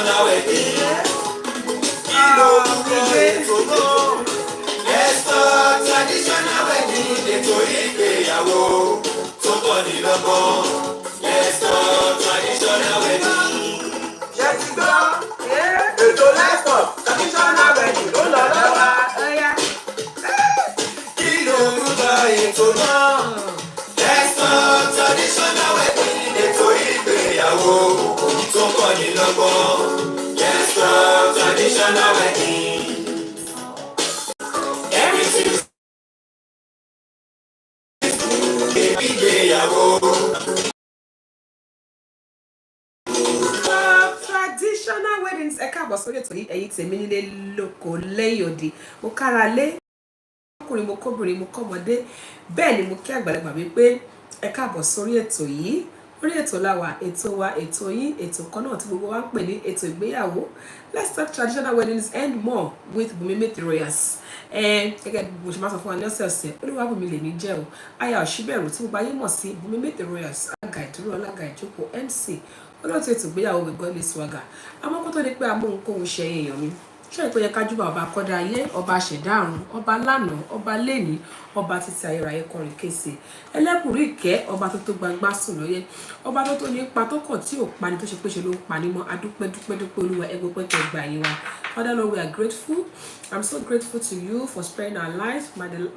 traditional wedding. Let's talk traditional wedding. Ètò ìgbéyàwó tó bọ̀ ní lọ́gbọ́n. Let's talk traditional wedding. Ṣé ti gbọ́? Ètò Let's Talk traditional wedding ló lọ lọ́wọ́. Kí ló ń bá ètò náà? Let's talk traditional wedding. Ètò ìgbéyàwó tó bọ̀ ní lọ́gbọ́n. Let's talk traditional wedding. Traditional weddings ẹ káàbọ̀ sórí ètò yìí ẹ̀yin tèmi nílé lóko lẹ́yìn òde mo kára lé ọkùnrin mo kóbìnrin mo kọ́mọdé bẹ́ẹ̀ ni mo kí àgbàlagbà wípé ẹ káàbọ̀ sórí ètò yìí orí ètò làwà ètò wa ètò yín ètò kan náà tí gbogbo wa ń pè ní ètò ìgbéyàwó. Let's talk traditional weddings and more with Bùnmi Royals. Gẹ́gẹ́ bí mo ṣe máa sọ fún wa ní ọ̀sẹ̀ọ̀sẹ̀ Olúwabùnmi lèmi jẹ́ o aya òṣìbẹ̀rù tí gbogbo ayé mọ̀ sí Bùnmi Royals alága ìdúró alága ìjókòó MC olóòtú ètò ìgbéyàwó with godly swagger. Àmọ́ kó tó di pé amóhunkóhun ṣe èèyàn mi ṣé ìpè yẹ ká júbà ọba kọ́dá ayé ọba àṣẹ̀dá ọ̀run ọba lánàá ọba lẹ́ni ọba títí ayérayé kọrin kése ẹlẹ́kùnrin ìkẹ́ ọba tó tó gbangba sùn lọ́yẹ́ ọba tó tó ní ipa tó kàn tí ò pani tó ṣe pé ṣe ló ń pani mọ́ adúpẹ́ dúpẹ́ dúpẹ́ olúwa ẹgbẹ́ pẹ́kẹ́ gbà yín wa. Father Lord, we are grateful. I'm so grateful to you for sparing our lives,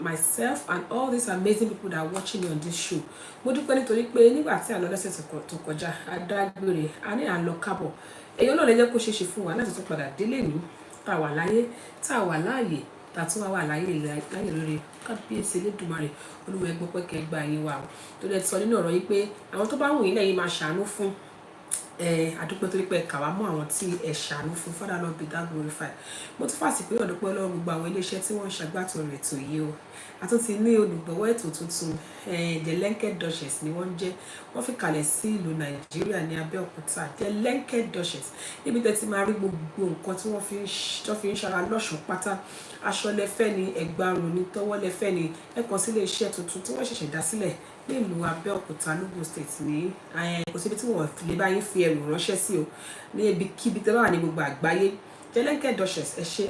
myself and all these amazing people that are watching me on this show. Mo dúpẹ́ nítorí pé nígbà tí a lọ lọ́sẹ̀ tó kọjá adágbére a ní à ń lọ kábọ̀ èèyàn náà lè jẹ́ kó ṣeé ṣe fún wa láti tún padà délé ní tá a wà láyé tá a wà láàyè tá a tún wà láyé lórí kábíyèsí Elédùmarè olúwa ẹgbẹ́ pẹ́kẹ́ gbà yín wa o tó dẹ̀ sọ nínú ọ̀rọ̀ yìí pé àwọn tó bá wù yín lẹ́yìn máa ṣàánú fún àdúpẹ́ torí pé kàwá mọ́ àwọn tí ẹ ṣàánú fún. Father Lord be thou glorified. Mo tún fàsì pé ọ̀dọ́pẹ́ Ọlọ́run gbogbo àwọn iléeṣẹ́ tí wọ́n ń ṣàgbàtọ̀ rẹ̀ tó yé o àtúntì ní olùgbọ̀wọ́ ètò tuntun The Lenked Duchess ni wọ́n jẹ́ wọ́n fi kalẹ̀ sí ìlú Nàìjíríà ní Abẹ́òkúta The Lenked Duchess níbi tẹ́ ti máa rí gbogbo nǹkan tí wọ́n fi ń ṣara lọ́ṣọ̀ọ́ pátá aṣọ lẹ́fẹ́ ni ẹ̀gbàrún ni tọwọ́ lẹ́fẹ́ ni ẹ̀kan sílé iṣẹ́ tuntun tí wọ́n ṣẹ̀ṣẹ̀ dá sílẹ̀ nílùú Abẹ́òkúta lógùn state ní kò síbi tí wọ́n lè bá yín fi ẹrù ránṣẹ́ sí o ní ibikíbi tẹ́ bá wà ní gbogbo àgbáyé. The Lenked Duchess ẹ ṣe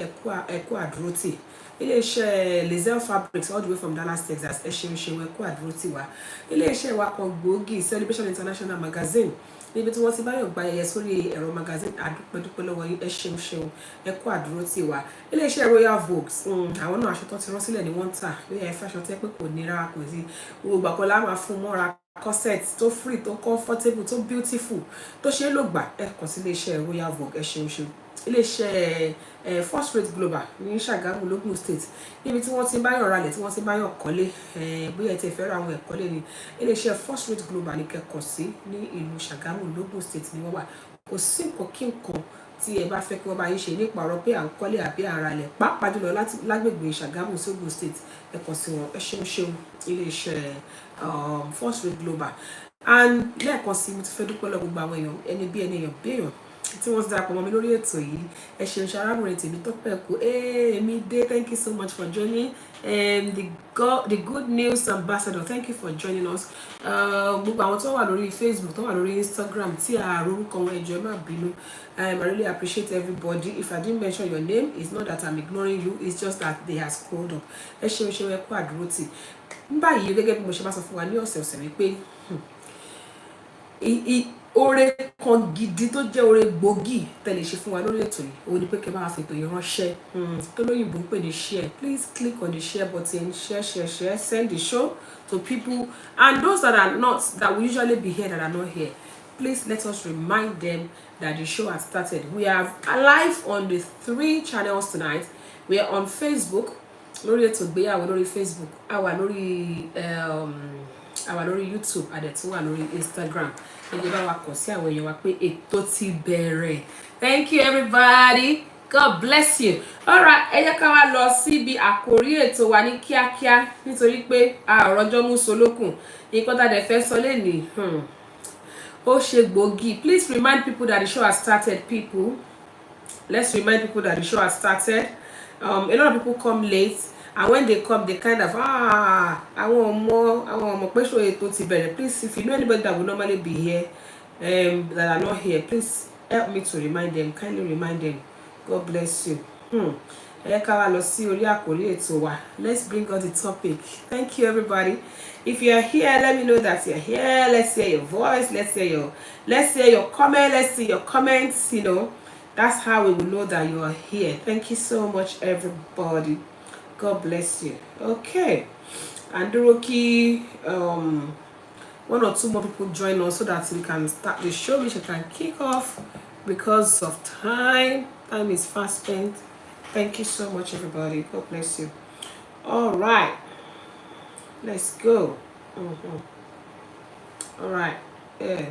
ẹkú àdúrótì iléeṣẹ́ Lazel Fabrics all the way from Dallas, Texas ẹ ṣeun ẹkú àdúrótì wa iléeṣẹ́ wa kan gbòógì Celebration International Magazine níbi tí wọ́n ti báyọ̀ gba ẹyẹ sórí ẹ̀rọ magazine àdúpẹ́dúpẹ́ lọ́wọ́ yín ẹ ṣeun ẹkú àdúrótì wa iléeṣẹ́ Royal Vogues àwọn náà aṣọ tó ti rán sílẹ̀ ni wọ́n ń tà bí ẹ fẹ́ aṣọ tẹ́ pé kò nira kò sí gbogbo àkọlá máa fún mọ́ra corset tó free tó comfortable tó beautiful tó ṣe é lò gbà ẹ kàn sí iléeṣẹ́ Royal Vogue ẹ ṣeun iléeṣẹ́ First Rate Global ní Ṣàgámù lógùn state níbi tí wọ́n ti báyọ̀ ralẹ̀ tí wọ́n ti báyọ̀ kọ́lé bóyá ẹ ti fẹ́ ra àwọn ẹ̀kọ́lé ni iléeṣẹ́ First Rate Global ní kẹ́kọ̀ọ́ sí ní ìlú Ṣàgámù lógùn state ni wọ́n wà kò sí nǹkan kí nǹkan tí ẹ bá fẹ́ kí wọ́n bá yín ṣe nípa ọ̀rọ̀ pé à ń kọ́lé àbí ara lẹ̀ pàápàá jùlọ lágbègbè Ṣàgámù sógùn state ẹ kàn sí wọn ẹ ṣeun iléeṣẹ́ First Rate Global. And lẹ́ẹ̀kan sí mo ti fẹ́ dúpẹ́ lọ gbogbo àwọn èèyàn ẹni bí èèyàn tí wọ́n ti darapọ̀ mọ́ mi lórí ètò yìí ẹ ṣeun ṣe arábìnrin tèmi tó pẹ́ kú èmi dé thank you so much for joining the good news ambassador thank you for joining us. Gbogbo àwọn tó wà lórí Facebook tó wà lórí Instagram tí a orúkọ wọn ẹjọ́ má bínú I really appreciate everybody. If I didn't mention your name it's not that I'm ignoring you it's just that they have scrolled up. ẹ ṣeun ẹ kú àdúrótì ń báyìí gẹ́gẹ́ bí mo ṣe bá sọ fún wa ní ọ̀sẹ̀ wípé oore kan gidi tó jẹ́ oore gbòógì tẹ́ lè ṣe fún wa lórí ètò yìí òun ni pé kẹ́ máa fi ètò yìí ránṣẹ́ tó lóyìnbó ń pè ní share. Please click on the share button share send the show to people and those that will usually be here that are not here. Please let us remind them that the show has started. We are live on the 3 channels tonight. We are on Facebook lórí ètò ìgbéyàwó lórí Facebook àwa lórí YouTube àdẹ̀tún wà lórí Instagram ẹgbẹ́ bá wa kàn sí àwọn èèyàn wa pé ètò ti bẹ̀rẹ̀. Thank you everybody. God bless you. Alright, ẹ jẹ́ ká wá lọ síbi àkórí ètò wa ní kíákíá nítorí pé àròjọ́ mú solókùn nǹkan tá a dẹ̀ fẹ́ sọ lénìí ó ṣe gbòógì. Please remind people that the show has started, people. Let's remind people that the show has started. A lot of people come late and when they come they kind of àwọn ọmọ pé show ètò ti bẹ̀rẹ̀. Please if you know anybody that will normally be here that are not here please Help me to remind them. Kindly remind them. God bless you. Let's bring on the topic. Thank you, everybody. If you are here, let me know that you're here. Let's hear your voice. Let's hear your comment. Let's see your comments. That's how we will know that you are here. Thank you so much, everybody. God bless you. Okay. And Doroki, one or two more people join us so that we can start the show, which we can kick off because of time. Time is fast spent. Thank you so much, everybody. God bless you. All right. Let's go. All right. Yeah.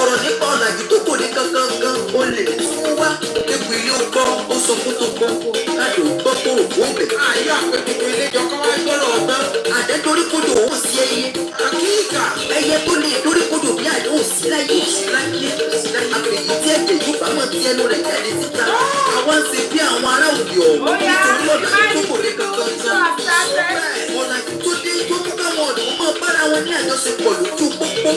ọ̀rọ̀ nípa ọ̀làjú tó kò ní kankan gan o lè tún wá egbò ilé ọgbọ́n ó sọ fún tó gbọ́n kájọ gbọ́ kó rò fún bẹ̀. ayé àpètùkù ilé jọ kọ́ wá gbọ́rọ̀ ọgbọ́n. àdé torí kodò òun sí ẹyẹ. àkíkà ẹyẹ tó lè torí kodò bí àdé òun sí láyé. àpèyí tí ẹ̀jẹ̀ yìí bá mọ̀ tí ẹnu rẹ̀ jáde síta. àwa ń ṣe bí àwọn ará òbí ọ̀hún nítorí ọ̀làjú tó kò ní kankan gan. ọ̀làjú tó dé tó mú káwọn ọ̀dọ́ mọ̀ bára wọn ní àjọṣepọ̀ lójú pópó.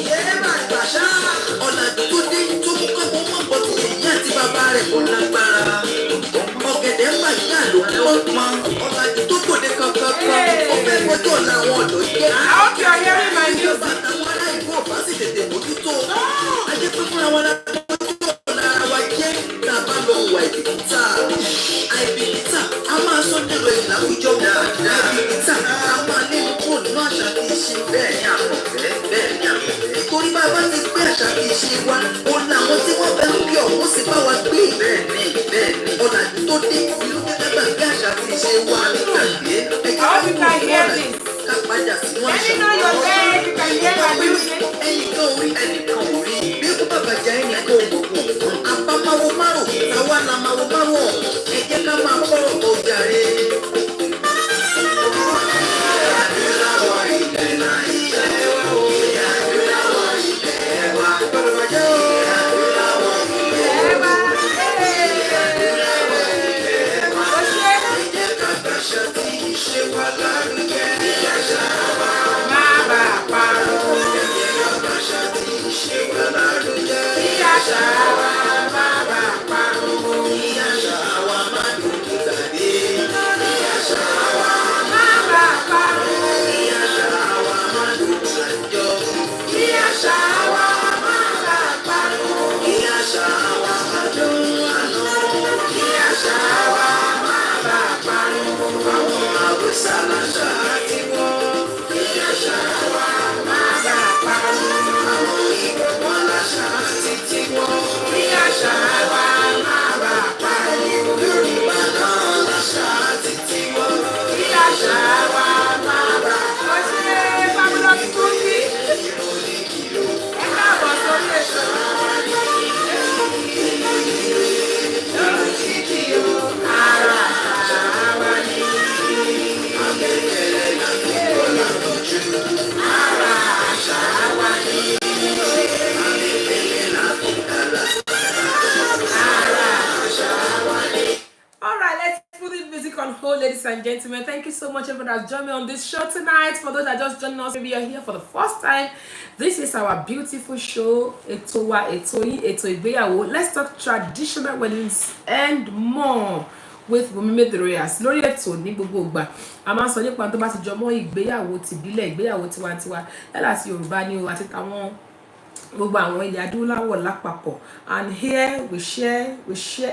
ọ̀làjú tó dé tó mú káwọn mọ̀ bọ̀ tí èyí àti bàbá rẹ̀ kò lágbára. ọ̀gẹ̀dẹ̀ ń bàjẹ́ àlòkù pọ́npọ́n. ọ̀làjú tó kò dé kankan kan ó fẹ́ gbọ́dọ̀ làwọn ọ̀dọ́ jẹ́. àwọn bàtà wọn aláìkú ọ̀bá sì tètè mójútó. ajé tó fúnra wọn lára wa jẹ́ tá a bá lọ wà ìbìkítà. àìbìkítà a máa sọ nílò ìlàwùjọ. àìbìkítà a máa nínú kúrò nínú àṣà kì í ṣe bẹ́ẹ̀ ní àpọ̀fẹ́ bẹ́ẹ̀ ní àpọ̀fẹ́. nítorí bá a bá ti gbé àṣà kì í ṣe wa òun làwọn tí wọ́n bẹ ń bí ọ̀hún sì bá wa gbé. bẹ́ẹ̀ni ọ̀làjú tó dé ìlú kẹ́kẹ́ gbàgbé àṣà kì í ṣe wa nígbàgbé. ká padà sínú àṣà ẹnìkan ò rí bí kú bàbá jẹ ẹnìkan ò gbogbo. àbámáwo márùn táwa la máa wo márùn ẹ jẹ́ ká máa kọ́rọ̀ tó jàre. Ladies and gentlemen, thank you so much everyone that's joined me on this show tonight. For those that just joined us, maybe you're here for the first time, this is our beautiful show, ETO IGBEYAWO. Let's talk traditional weddings and more with Wunmi Dorias. Lórí ètò ní gbogbo ìgbà a máa ń sọ nípa tó bá ti jọmọ́ ìgbéyàwó tìbílẹ̀, ìgbéyàwó tiwantiwa, yálà sí Yorùbá ni o àti àwọn gbogbo àwọn ilẹ̀ adúláwọ̀ lápapọ̀, and here we share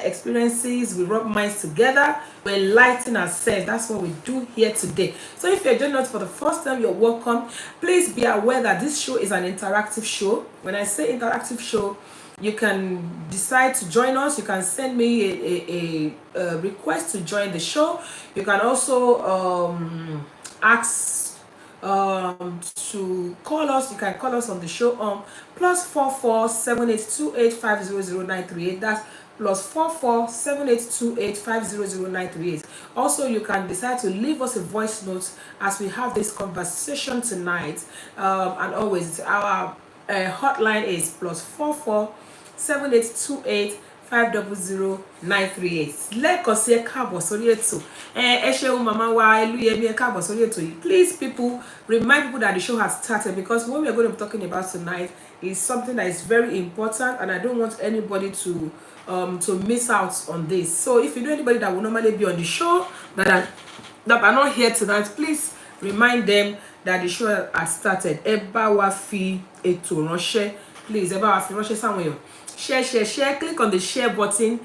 experiences, we rub minds together, we enlighten ourselves. That's what we do here today. So if you're joining us for the first time, you're welcome. Please be aware that this show is an interactive show. When I say interactive show, you can decide to join us. You can send me a request to join the show. You can also ask to call us. You can call us on the show on +44 7828 500938. That's +44 7828 500938. Also, you can decide to leave us a voice note as we have this conversation tonight. And always, our hotline is +44 7828 500938. lẹ́ẹ̀kan sí ẹ káàbọ̀ sórí ètò. Ẹ ṣeun màmá wa Elúyẹmí, ẹ káàbọ̀ sórí ètò yìí. Please, people, remind people that the show has started, because what we are going to be talking about tonight is something that is very important, and I don't want anybody to miss out on this. So if you know anybody that will normally be on the show that are not here tonight, please remind them that the show has started. Ẹ bá wa fi ètò ránṣẹ́. Please, ẹ bá wa fi ránṣẹ́ sáwọn èèyàn. Share, click on the share button.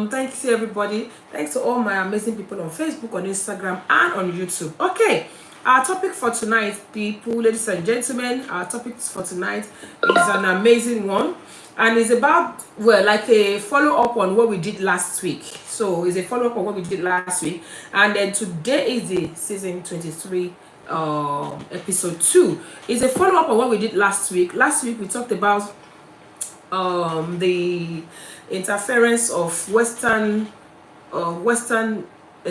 Thanks to everybody. Thanks to all my amazing people on Facebook, on Instagram, and on YouTube. Okay, our topic for tonight, people, ladies and gentlemen, our topic for tonight is an amazing one, and it's about, well, like a follow-up on what we did last week. So it's a follow-up on what we did last week, and then today is the season 23 episode 2. It's a follow-up on what we did last week. Last week we talked about the interference of Western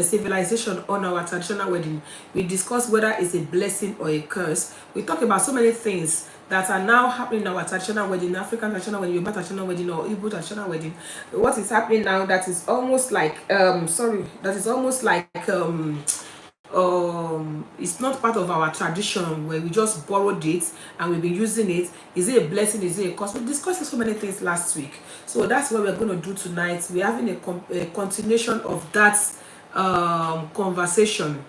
civilization on our traditional wedding. We discussed whether it's a blessing or a curse. We talked about so many things that are now happening in our traditional wedding, African traditional wedding, Yoruba traditional wedding, or Igbo traditional wedding. What is happening now that is almost like it's not part of our tradition, where we just borrowed it and we've been using it. Is it a blessing? Is it a curse? We discussed so many things last week, so that's what we're going to do tonight. We're having a continuation of that conversation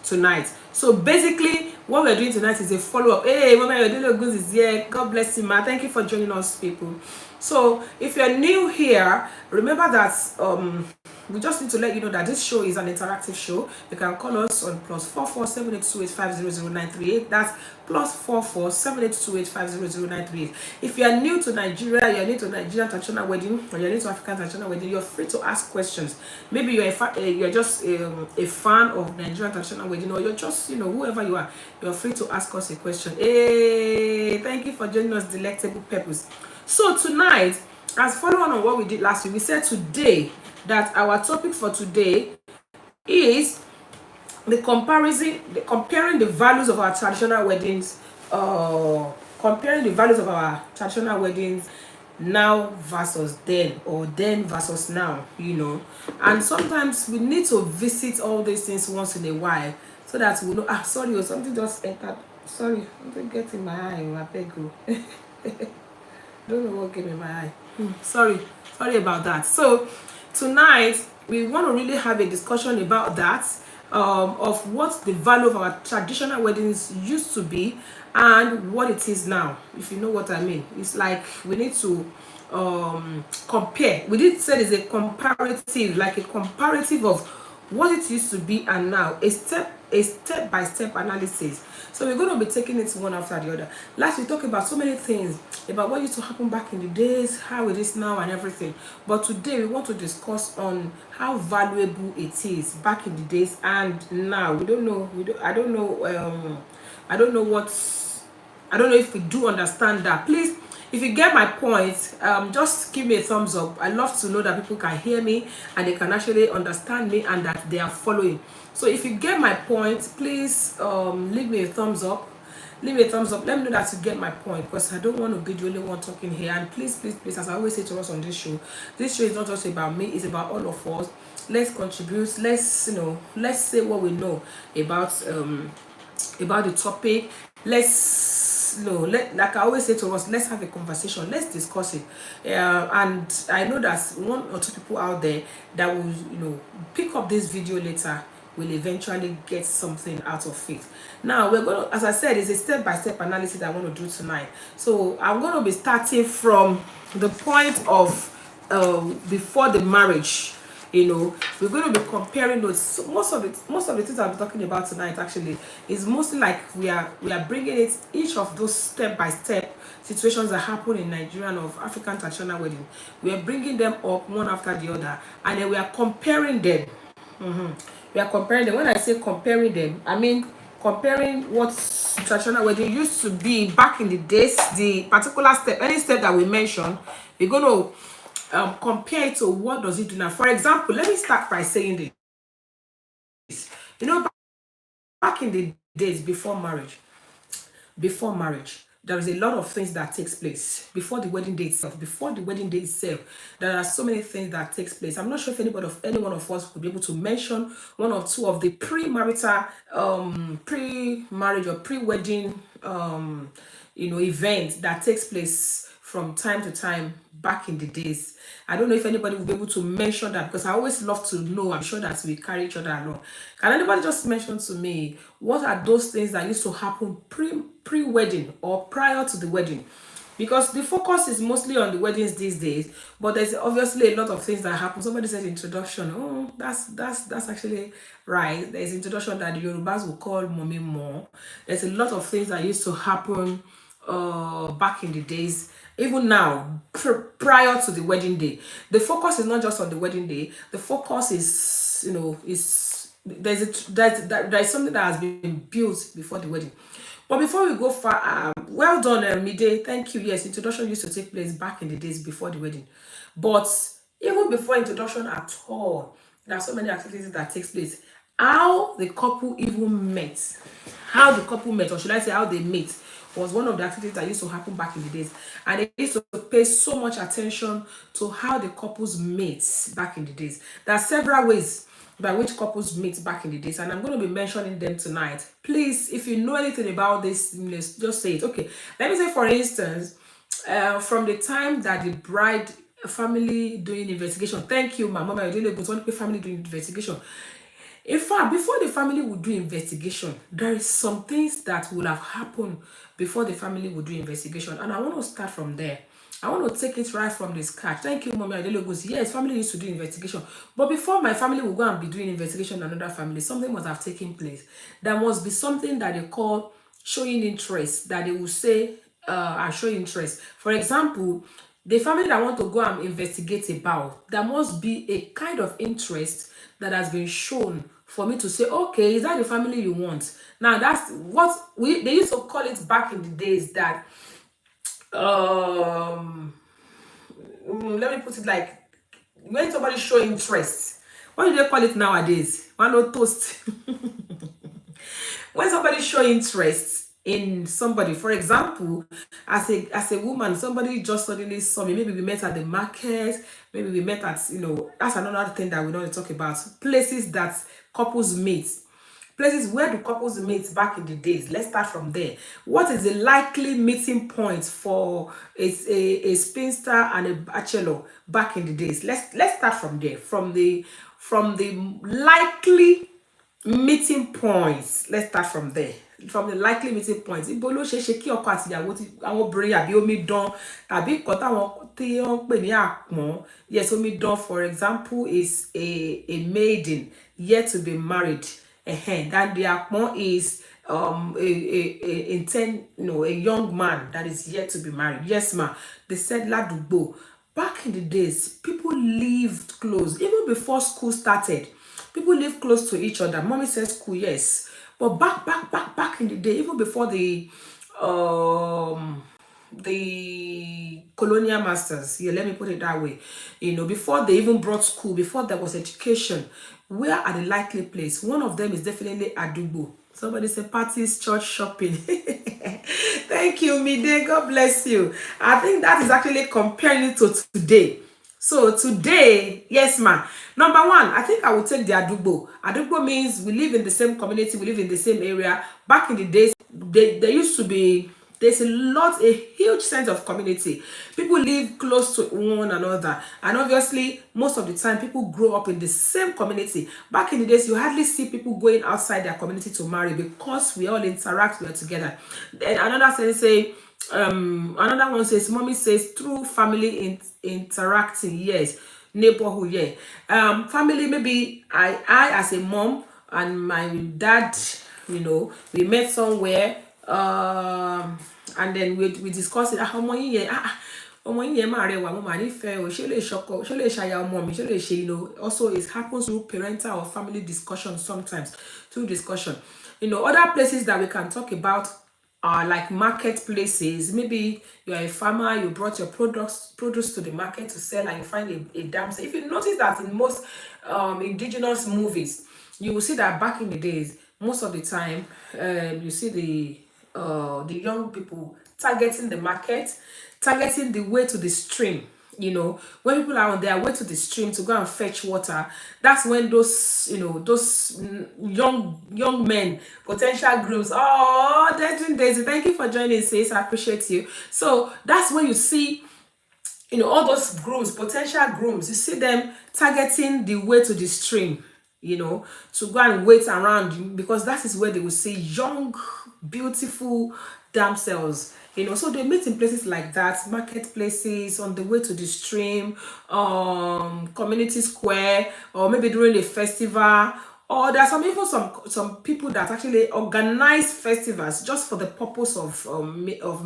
tonight. So basically what we're doing tonight is a follow-up. Hey, Mama Yodilo is here. God bless you, ma. Thank you for joining us, people. So if you're new here, remember that we just need to let you know that this show is an interactive show. You can call us on +44 7828 500938. That's +44 7828 500938. If you are new to Nigeria, you're new to Nigerian traditional wedding, or you're new to African traditional wedding, you're free to ask questions. Maybe you're just a fan of Nigerian traditional wedding, or you're just, whoever you are, you're free to ask us a question. Hey, thank you for joining us, delectable purpose. So tonight, as following on what we did last week, we said today that our topic for today is comparing the values of our traditional weddings, now versus then, or then versus now, and sometimes we need to visit all these things once in a while, so that we know, sorry, something just entered, sorry, something get in my eye, my beg you. Don't know what gave me my eye. Sorry about that. So tonight we want to really have a discussion about that, of what the value of our traditional weddings used to be and what it is now, if you know what I mean. It's like we need to compare. We did say it's a comparative, like a comparative of what it used to be and now, a step-by-step analysis. So we're going to be taking it one after the other. Last we talked about so many things about what used to happen back in the days, how it is now, and everything. But today we want to discuss on how valuable it is back in the days and now. I don't know if we do understand that. Please, if you get my point, just give me a thumbs up. I love to know that people can hear me and they can actually understand me and that they are following. So if you get my point, please leave me a thumbs up. Let me know that you get my point, because I don't want to be the only one talking here. And please, as I always say to us on this show is not just about me, it's about all of us. Let's contribute. Let's say what we know about the topic. Like I always say to us, let's have a conversation, let's discuss it. And I know that one or two people out there that will pick up this video later, will eventually get something out of it. Now we're going to, as I said, it's a step-by-step analysis I want to do tonight. So I'm going to be starting from the point of before the marriage. We're going to be comparing those. So most of the things I'll be talking about tonight actually is mostly like we are bringing it, each of those step-by-step situations that happen in Nigerian or African traditional wedding. We are bringing them up one after the other, and then we are comparing them. We are comparing them. When I say comparing them, I mean comparing what traditional wedding used to be back in the days, the particular step, any step that we mention, we're going to compare it to what does it do now. For example, let me start by saying this. Back in the days before marriage, there is a lot of things that takes place before the wedding day itself. Before the wedding day itself, there are so many things that takes place. I'm not sure if any one of us could be able to mention one or two of the pre-marriage or pre-wedding events that takes place from time to time back in the days. I don't know if anybody will be able to mention that, because I always love to know. I'm sure that we carry each other along. Can anybody just mention to me what are those things that used to happen pre-wedding or prior to the wedding? Because the focus is mostly on the weddings these days, but there's obviously a lot of things that happen. Somebody said introduction. Oh, that's actually right. There's introduction that the Yorubas will call mommy more. There's a lot of things that used to happen back in the days, even now, prior to the wedding day. The focus is not just on the wedding day. The focus is, there's something that has been built before the wedding. But before we go far, well done, Mide. Thank you. Yes, introduction used to take place back in the days before the wedding. But even before introduction at all, there are so many activities that takes place. How the couple even met, or should I say how they met, was one of the activities that used to happen back in the days. And they used to pay so much attention to how the couples met back in the days. There are several ways by which couples meet back in the days, and I'm going to be mentioning them tonight. Please, if you know anything about this, just say it. Okay, let me say, for instance, from the time that the bride family doing investigation. Thank you, my mom. I didn't go to family doing investigation. In fact, before the family would do investigation, there is some things that would have happened before the family would do investigation. And I want to start from there. I want to take it right from the scratch. Thank you, Mommy Adele goes, yes, family needs to do investigation. But before my family will go and be doing investigation on another family, something must have taken place. There must be something that they call showing interest, that they will say, I show interest. For example, the family that want to go and investigate about, there must be a kind of interest that has been shown for me to say, okay, is that the family you want? Now that's what they used to call it back in the days, that let me put it like, when somebody show interest, what do they call it nowadays? One or toast. When somebody show interest in somebody, for example, as a woman, somebody just suddenly saw me. Maybe we met at the market, maybe we met at, that's another thing that we don't talk about. Places that couples meet. Places where do couples meet back in the days? Let's start from there. What is the likely meeting point for a spinster and a bachelor back in the days? Let's start from there. From the likely meeting points. Let's start from there. From the likely meeting points. Ibo ló ṣeé ṣe kí ọkọ àti ìyàwó tí àwọn obìnrin àbí omidan tàbí nǹkan táwọn tí wọ́n pè ní àpọ́n. Yes, omidan, for example, is a maiden yet to be married. That the àpọ́n is a young man that is yet to be married. Yes, ma. They said ládùúgbò. Back in the days, people lived close. Even before school started, people live close to each other. Mommy says school, yes. But back in the day, even before the colonial masters, let me put it that way, before they even brought school, before there was education, where are the likely place? One of them is definitely Adubo. Somebody said parties, church, shopping. Thank you, Mide. God bless you. I think that is actually comparing it to today. So today, yes, ma. Number one, I think I will take the Adubo. Adubo means we live in the same community, we live in the same area. Back in the days, there used to be there's a huge sense of community. People live close to one another, and obviously most of the time people grow up in the same community. Back in the days, you hardly see people going outside their community to marry because we all interact, we're together. Then another sense say, another one says, mommy says, through family interacting, yes, neighborhood, yeah. Family, maybe I as a mom and my dad, we met somewhere, and then we discussed it. Ọmọ yín yẹn, ọmọ yín yẹn máa rẹwà, mo máa nífẹ̀ẹ́ o, ṣé lè ṣọkọ, ṣé lè ṣaya ọmọ mi, ṣé lè ṣe, also it happens through parental or family discussion sometimes, through discussion. Other places that we can talk about are like marketplaces. Maybe you're a farmer, you brought your produce to the market to sell, and you find a damsel. If you notice that in most indigenous movies, you will see that back in the days, most of the time, you see the young people targeting the market, targeting the way to the stream. When people are on their way to the stream to go and fetch water, that's when those young men, potential grooms. Oh, Daisy, thank you for joining, sis. I appreciate you. So that's when you see, all those grooms, potential grooms, you see them targeting the way to the stream, to go and wait around, because that is where they will see young, beautiful damsels. So they meet in places like that, marketplaces, on the way to the stream, community square, or maybe during a festival. Or there are even some people that actually organize festivals just for the purpose of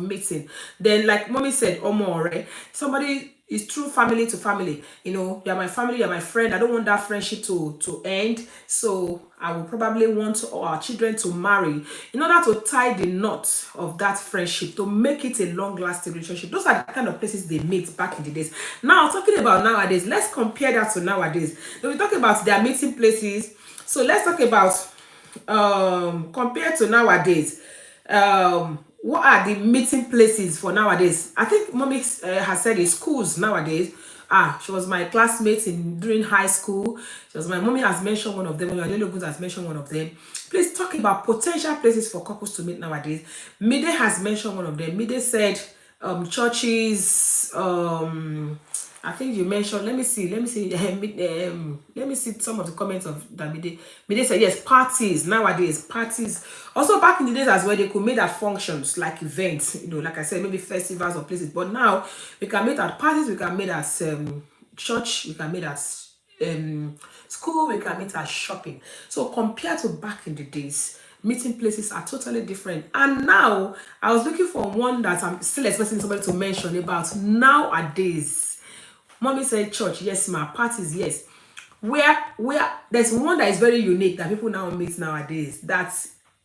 meeting. Then, like mommy said, Omore, somebody is true family to family. You're my family, you're my friend. I don't want that friendship to end. So I will probably want our children to marry in order to tie the knot of that friendship, to make it a long-lasting relationship. Those are the kind of places they meet back in the days. Now, talking about nowadays, let's compare that to nowadays. When we talk about their meeting places, so let's talk about compared to nowadays. What are the meeting places for nowadays? I think mommy has said it's schools nowadays. She was my classmate during high school. Mommy has mentioned one of them. Good has mentioned one of them. Please talk about potential places for couples to meet nowadays. Mide has mentioned one of them. Mide said churches. I think you mentioned. Let me see. Let me see some of the comments of that. Mide said yes, parties nowadays. Parties. Also back in the days as well, they could meet at functions like events. Like I said, maybe festivals or places. But now we can meet at parties. We can meet at church. We can meet at school. We can meet at shopping. So compared to back in the days, meeting places are totally different. And now I was looking for one that I'm still expecting somebody to mention about nowadays. Mommy said church, yes, ma. Parties, yes. Where there's one that is very unique that people now meet nowadays. That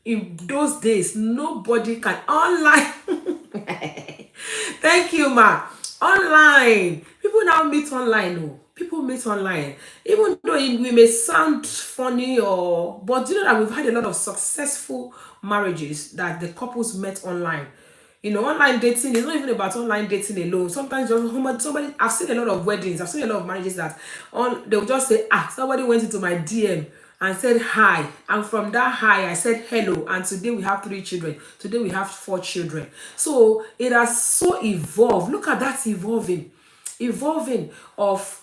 in those days nobody can online. Thank you, ma. Online. People now meet online. Oh. People meet online. Even though we may sound funny, but you know that we've had a lot of successful marriages that the couples met online. Online dating is not even about online dating alone. Sometimes somebody, I've seen a lot of weddings, I've seen a lot of marriages that they'll just say, somebody went into my DM and said hi, and from that hi I said hello, and today we have 3 children, today we have 4 children. So it has so evolved. Look at that evolving of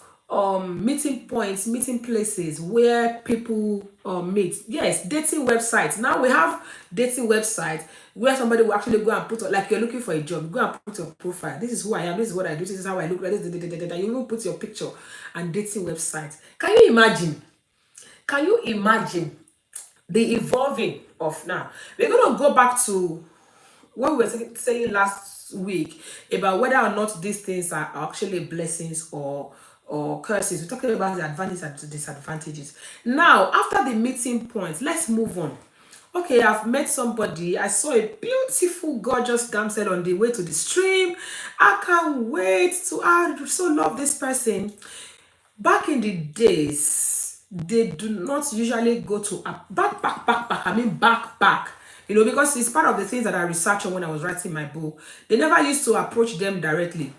meeting points, meeting places where people meet. Yes, dating websites. Now we have dating websites where somebody will actually go and put, like you're looking for a job, go and put your profile. This is who I am, this is what I do, this is how I look like, you even put your picture. And dating websites. Can you imagine the evolving of now? We're going to go back to what we were saying last week about whether or not these things are actually blessings or curses. We're talking about the advantages and the disadvantages. Now, after the meeting point, let's move on. Okay, I've met somebody. I saw a beautiful, gorgeous damsel on the way to the stream. I can't wait to. I so love this person. Back in the days, they do not usually go to a back. Because it's part of the things that I researched on when I was writing my book. They never used to approach them directly.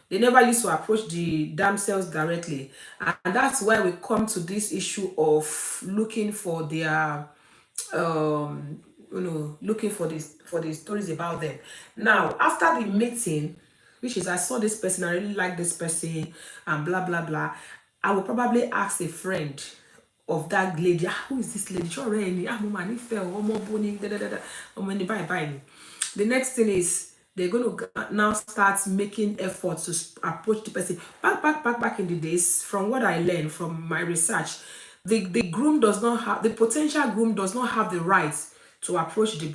They never used to approach the damsels directly. And that's why we come to this issue of looking for their looking for the stories about them. Now, after the meeting, which is I saw this person, I really like this person, and blah blah blah, I will probably ask a friend of that lady, who is this lady? The next thing is they're going to now start making efforts to approach the person. Back in the days, from what I learned from my research, the groom does not have, the potential groom does not have the right to approach the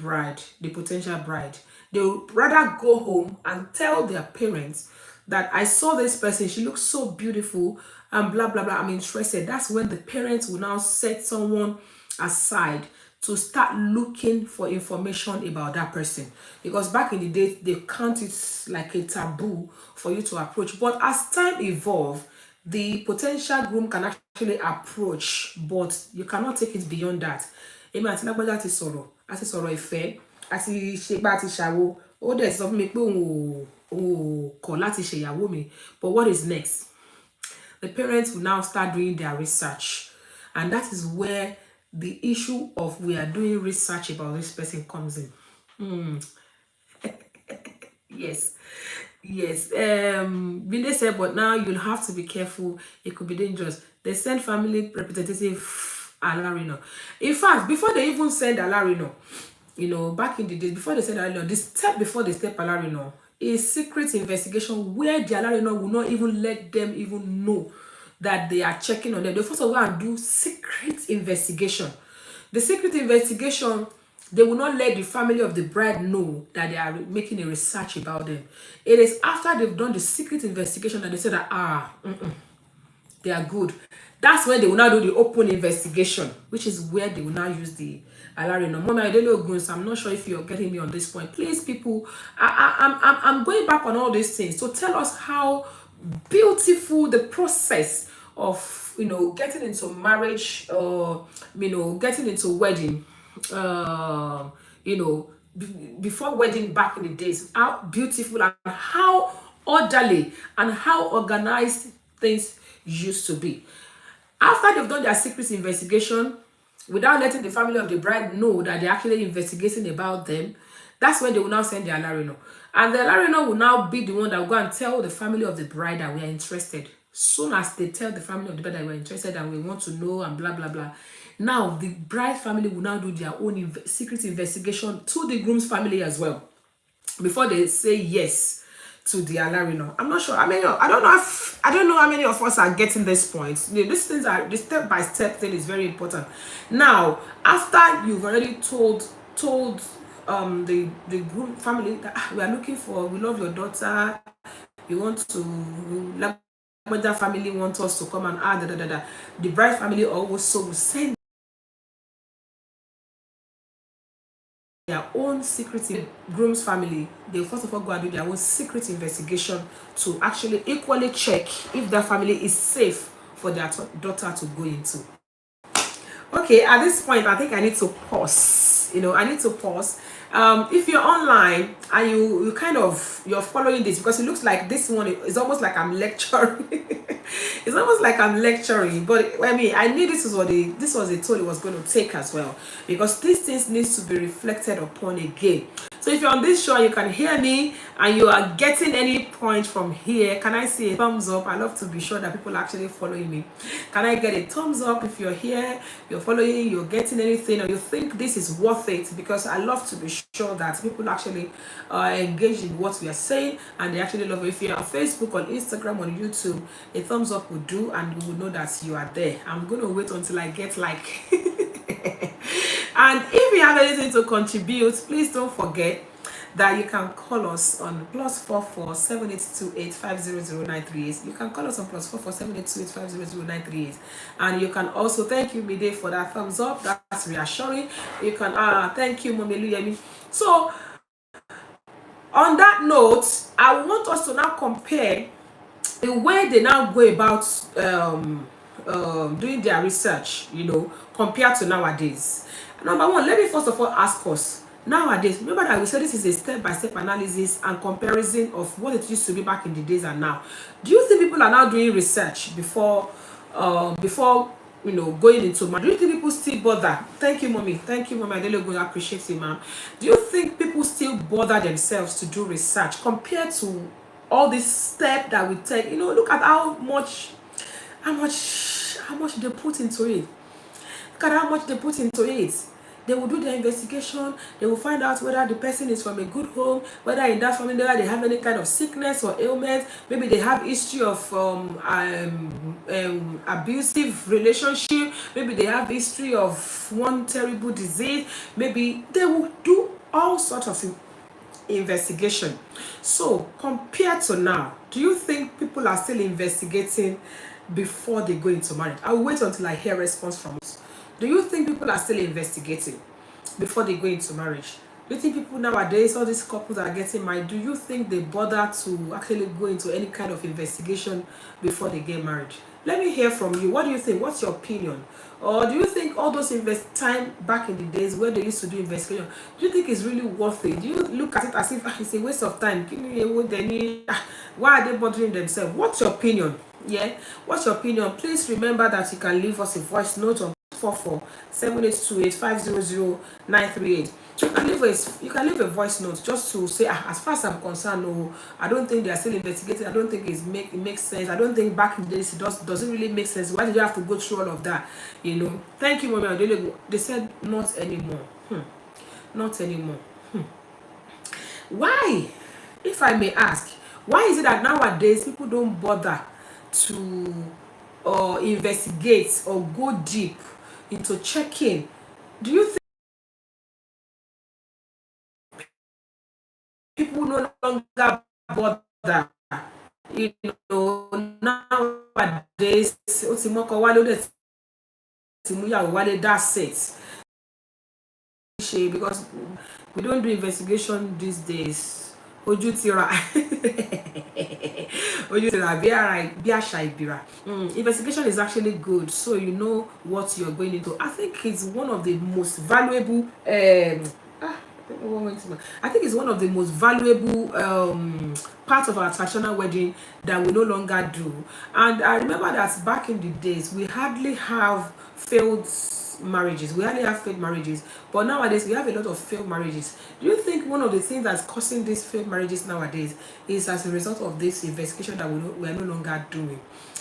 potential bride. They would rather go home and tell their parents that I saw this person, she looks so beautiful, and blah blah blah, I'm interested. That's when the parents will now set someone aside to start looking for information about that person, because back in the day they count it like a taboo for you to approach. But as time evolved, the potential groom can actually approach, but you cannot take it beyond that. Èmi àti lágbájá ti sọ̀rọ̀, a ti sọ̀rọ̀ ìfẹ́, a ti ṣe gbá, a ti ṣàwo, ó dẹ̀ sọ fún mi pé òun ò kọ̀ láti ṣe ìyàwó mi. But what is next? The parents will now start doing their research, and that is where the issue of we are doing research about this person comes in. Yes. Binde said, but now you'll have to be careful, it could be dangerous. They send family representative Alarino. In fact, before they even send Alarino, back in the days, before they send Alarino, the step before they step Alarino is secret investigation, where the Alarino will not even let them even know that they are checking on them. They first of all go and do secret investigation. The secret investigation, they will not let the family of the bride know that they are making a research about them. It is after they've done the secret investigation that they say that they are good. That's when they will now do the open investigation, which is where they will now use the Alarino. Mona, I don't know, Guns. I'm not sure if you're getting me on this point. Please, people, I'm going back on all these things to tell us how beautiful the process of getting into marriage, or getting into wedding, before wedding back in the days, how beautiful and how orderly and how organized things used to be. After they've done their secret investigation, without letting the family of the bride know that they're actually investigating about them, that's when they will now send the Alarino. And the Alarino will now be the one that will go and tell the family of the bride that we are interested. Soon as they tell the family of the bride that we're interested and we want to know and blah blah blah, now the bride family will now do their own secret investigation to the groom's family as well, before they say yes to the Alarino. I'm not sure. I don't know how many of us are getting this point. These things are, the step-by-step thing is very important. Now, after you've already told the groom family that we are looking for, we love your daughter, we want to, that family wants us to come and the bride family also will send their own secret. Groom's family, they first of all go and do their own secret investigation to actually equally check if their family is safe for their daughter to go into. Okay, at this point, I think I need to pause. If you're online and you're following this, because it looks like this one is almost like I'm lecturing. It's almost like I'm lecturing, but I knew this was the toll it was going to take as well, because these things needs to be reflected upon again. So if you're on this show and you can hear me and you are getting any point from here, can I see a thumbs up? I love to be sure that people are actually following me. Can I get a thumbs up if you're here, you're following, you're getting anything, or you think this is worth it? Because I love to be sure that people actually engage in what we are saying and they actually love it. If you're on Facebook, on Instagram, on YouTube, a thumbs up will do, and we will know that you are there. I'm going to wait until I get like and if you have anything to contribute, please don't forget that you can call us on +44 7828 500938. You can call us on +44 7828 500938. And you can also thank you, Mide, for that thumbs up. That's reassuring. You can thank you, Mommy Luyemi. So on that note, I want us to now compare the way they now go about doing their research, compared to nowadays. Number one, let me first of all ask us, nowadays, remember that we said this is a step-by-step analysis and comparison of what it used to be back in the days and now. Do you think people are now doing research before going into marriage. Do you think people still bother? Thank you, mommy. Thank you, mommy. I really appreciate you, ma'am. Do you think people still bother themselves to do research compared to all this step that we take? Look at how much they put into it. Look at how much they put into it. They will do their investigation. They will find out whether the person is from a good home, whether in that family whether they have any kind of sickness or ailment. Maybe they have history of abusive relationship. Maybe they have history of one terrible disease. Maybe they will do all sorts of investigation. So compared to now, do you think people are still investigating before they go into marriage? I will wait until I hear response from us. Do you think people are still investigating before they go into marriage? Do you think people nowadays, all these couples that are getting married, do you think they bother to actually go into any kind of investigation before they get married? Let me hear from you. What do you think? What's your opinion? Or do you think all those time back in the days where they used to do investigation, do you think it's really worth it? Do you look at it as if it's a waste of time? Why are they bothering themselves? What's your opinion? Yeah, what's your opinion? Please remember that you can leave us a voice note on 44-7828-500-938. You can leave a voice note just to say, as far as I'm concerned, no, I don't think they are still investigating. I don't think it makes sense. I don't think back in the days does it really make sense. Why did you have to go through all of that? Thank you, mommy. They said not anymore. Not anymore. Why? If I may ask, why is it that nowadays people don't bother to investigate or go deep into checking? Do you think people no longer bother? Nowadays, ó ti mọ́kọ wálé ó dẹ̀ ti múyàwó wálé, that's it. Because we don't do investigation these days. Ojú ti ra ojú ti ra bí àṣà ìbìrà. Investigation is actually good, so you know what you're going into. I think it's one of the most valuable I think it's one of the most valuable part of our traditional wedding that we no longer do. And I remember that back in the days, we hardly have failed marriages. But nowadays we have a lot of failed marriages. Do you think one of the things that's causing these failed marriages nowadays is as a result of this investigation that we are no longer doing?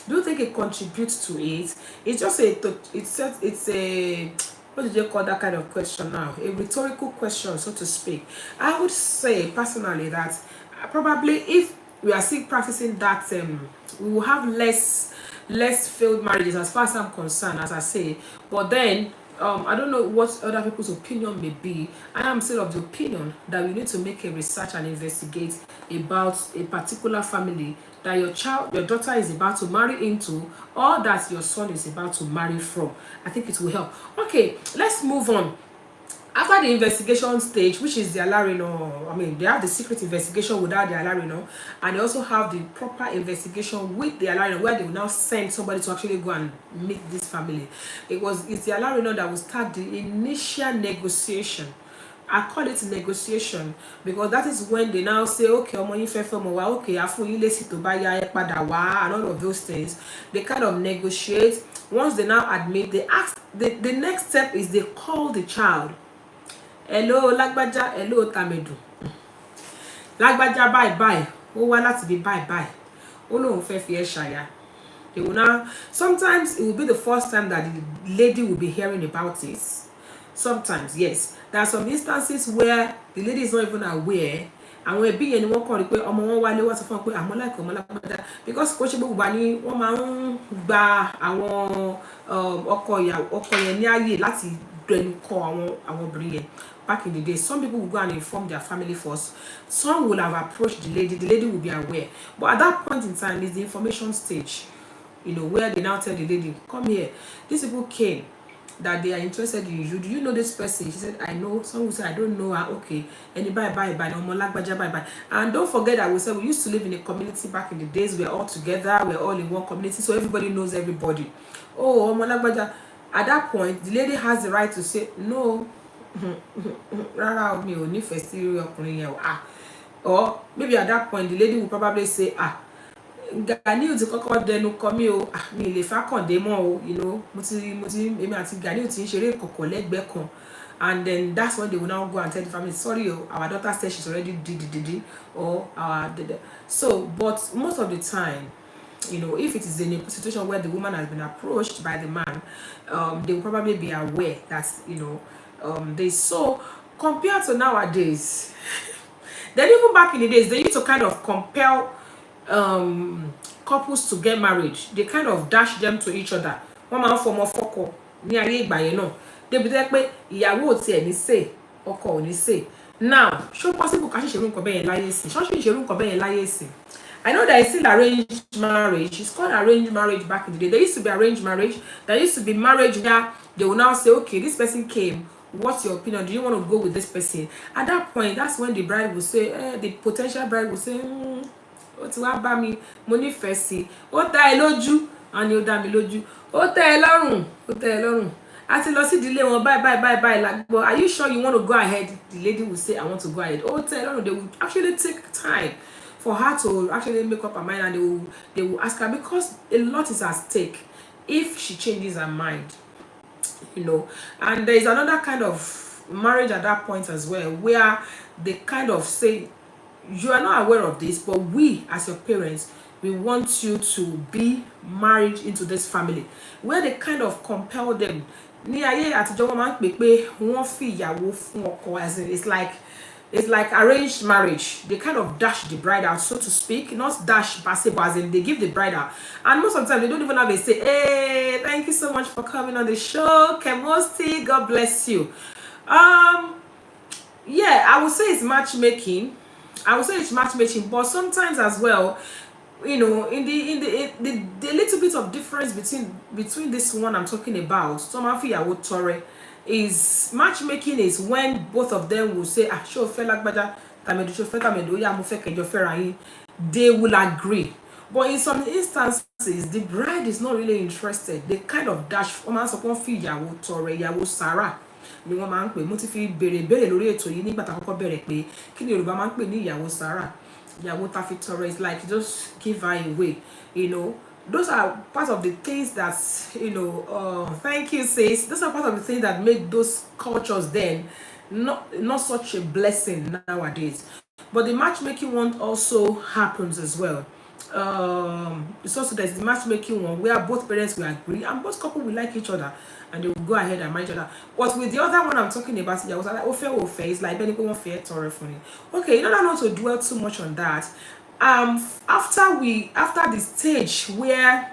Do you think it contributes to it? It's just it's a what did you call that kind of question now? A rhetorical question, so to speak. I would say personally that probably if we are still practicing that, we will have less failed marriages as far as I'm concerned, as I say. But then I don't know what other people's opinion may be. I am still of the opinion that we need to make a research and investigate about a particular family that your daughter is about to marry into, or that your son is about to marry from. I think it will help. Okay, let's move on. After the investigation stage, which is the alarming, they have the secret investigation without the alarming, and they also have the proper investigation with the alarming, where they will now send somebody to actually go and meet this family. It's the alarming that will start the initial negotiation. I call it negotiation because that is when they now say, okay, ọmọ yín fẹ́ fẹ́ ọmọ wa, okay, àfún yín lésì tó bá yá ẹ padà wá, and all of those things. They kind of negotiate. Once they now admit, they ask. The next step is they call the child. Hello, lágbájá, hello, tàmẹ̀dù. Lágbájá, bye. Ó wá láti bí bye. Ó lóun fẹ́ fi ẹ́ ṣaya. They will now. Sometimes it will be the first time that the lady will be hearing about it. Sometimes, yes. There are some instances where the lady is not even aware. Àwọn ẹbí yẹn ni wọ́n kàn rí pé ọmọ wọn wálé wá sọ fún wọn pé àmọ́ láìpẹ́ ọmọ lágbájá, because kò ṣe gbogbo ni wọ́n máa ń gba àwọn ọkọ yẹn ní ààyè láti dẹnu kọ àwọn obìnrin yẹn. Back in the day, some people will go and inform their family first. Some will have approached the lady will be aware. But at that point in time is the information stage, where they now tell the lady, come here, these people came that they are interested in you. Do you know this person? She said, I know. Some will say, I don't know her. Okay. And bye. Bye. And don't forget that we used to live in a community back in the days. We're all together. We're all in one community. So everybody knows everybody. Oh, Omolagbaja. At that point, the lady has the right to say, no. Or maybe at that point, the lady will probably say, Ganiu ti kọ́kọ́ dẹnu kọ mí o, mi lè fákàndé mọ́ o, you know, mo ti èmi àti Ganiu ti ń ṣeré ìkọ̀kọ̀ lẹ́gbẹ̀ẹ́ kan, and then that's when they will now go and tell the family, sorry o, our daughter said she's already did or our so, but most of the time, you know, if it is in a situation where the woman has been approached by the man, they will probably be aware that, you know, they so compared to nowadays. Then even back in the days, they used to kind of compel couples to get married. They kind of dash them to each other. Wọ́n máa ń fọmọ fọ́kọ ní ayé ìgbà yẹn náà. Débi tẹ́ pé ìyàwó ò tiẹ̀ ní say, ọkọ ò ní say. Now, ṣó possible ká ṣe ṣerú nǹkan bẹ́ẹ̀ yẹn láyé ìsìn? Ṣó ṣe ṣerú nǹkan bẹ́ẹ̀ yẹn láyé ìsìn? I know there is still arranged marriage. It's called arranged marriage back in the day. There used to be arranged marriage. There used to be marriage where they will now say, okay, this person came. What's your opinion? Do you want to go with this person? At that point, that's when the bride will say, the potential bride will say, ó ti wá bá mi, mo nífẹ̀ẹ́ sí, ó tẹ́ ẹ lójú, àní ó dá mi lójú, ó tẹ́ ẹ lọ́rùn, ó tẹ́ ẹ lọ́rùn. A ti lọ sí ìdílé wọn, bye. Like, but are you sure you want to go ahead? The lady will say, I want to go ahead. Ó tẹ́ ẹ lọ́rùn. They will actually take time for her to actually make up her mind, and they will ask her, because a lot is at stake if she changes her mind, you know. And there is another kind of marriage at that point as well, where they kind of say, you are not aware of this, but we as your parents, we want you to be married into this family, where they kind of compel them. Ní ayé àtijọ́ wọ́n máa ń pè pé wọ́n fi ìyàwó fún ọkọ, as in it's like arranged marriage. They kind of dash the bride out, so to speak. Not dash passive, as in they give the bride out. And most of the time, they don't even have a say, hey, thank you so much for coming on the show. Kemosti, God bless you. Yeah, I would say it's matchmaking. But sometimes as well, you know, in the little bit of difference between this one I'm talking about, Somafiya Tore, is matchmaking is when both of them will say, show fella gbada, tamedu show fella tamedu, ya mo fe kejo fera yin. They will agree. But in some instances, the bride is not really interested. They kind of dash. Ọmọ sọ pé wọ́n fi ìyàwó tọrẹ, ìyàwó Sarah ni wọ́n máa ń pè. Mo ti fi béèrè lórí ètò yìí nígbà tá a kọ́kọ́ bẹ̀rẹ̀ pé kí ni Yorùbá máa ń pè ní ìyàwó Sarah. Ìyàwó tá fi tọrẹ is like just give her away, you know. Those are part of the things that, you know, thank you, sis. Those are part of the things that made those cultures then not such a blessing nowadays. But the matchmaking one also happens as well. It's also there's the matchmaking one where both parents will agree and both couples will like each other and they will go ahead and marry each other. But with the other one I'm talking about, I was like, ofe, it's like anyone fair tore funny. Okay, in order not to dwell too much on that, after the stage where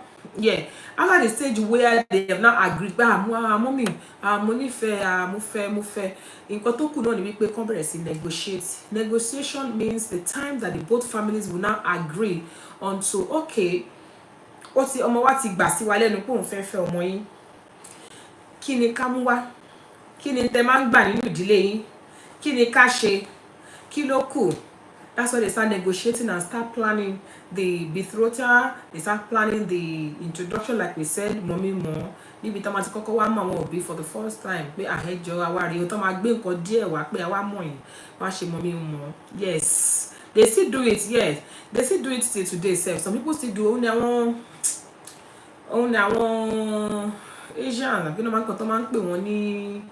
they have now agreed, mommy, money fair, mo fẹ́. Nǹkan tó kù náà ni wípé kán bẹ̀rẹ̀ sí negotiate. Negotiation means the time that the both families will now agree onto, okay, ó ti ọmọ wa ti gbà sí wa lẹ́nu pé òun fẹ́ ọmọ yín. Kí ni ká mú wá? Kí ni tẹ́ máa ń gbà nínú ìdílé yín? Kí ni ká ṣe? Kí ló kù? That's why they start negotiating and start planning the betrothal. They start planning the introduction, like we said, mommy mo. Níbi tá máa ti kọ́kọ́ wá mọ̀ àwọn òbí for the first time pé àhẹ́jọ́ àwa rèé, tó máa gbé nǹkan díẹ̀ wá pé àwa mọ̀ yín, wá ṣe mommy mo. Yes, they still do it. Yes, they still do it till today. Some people still do. Òun ni àwọn Asian, àbí náà máa ń kọ́ tó máa ń pè wọ́n ní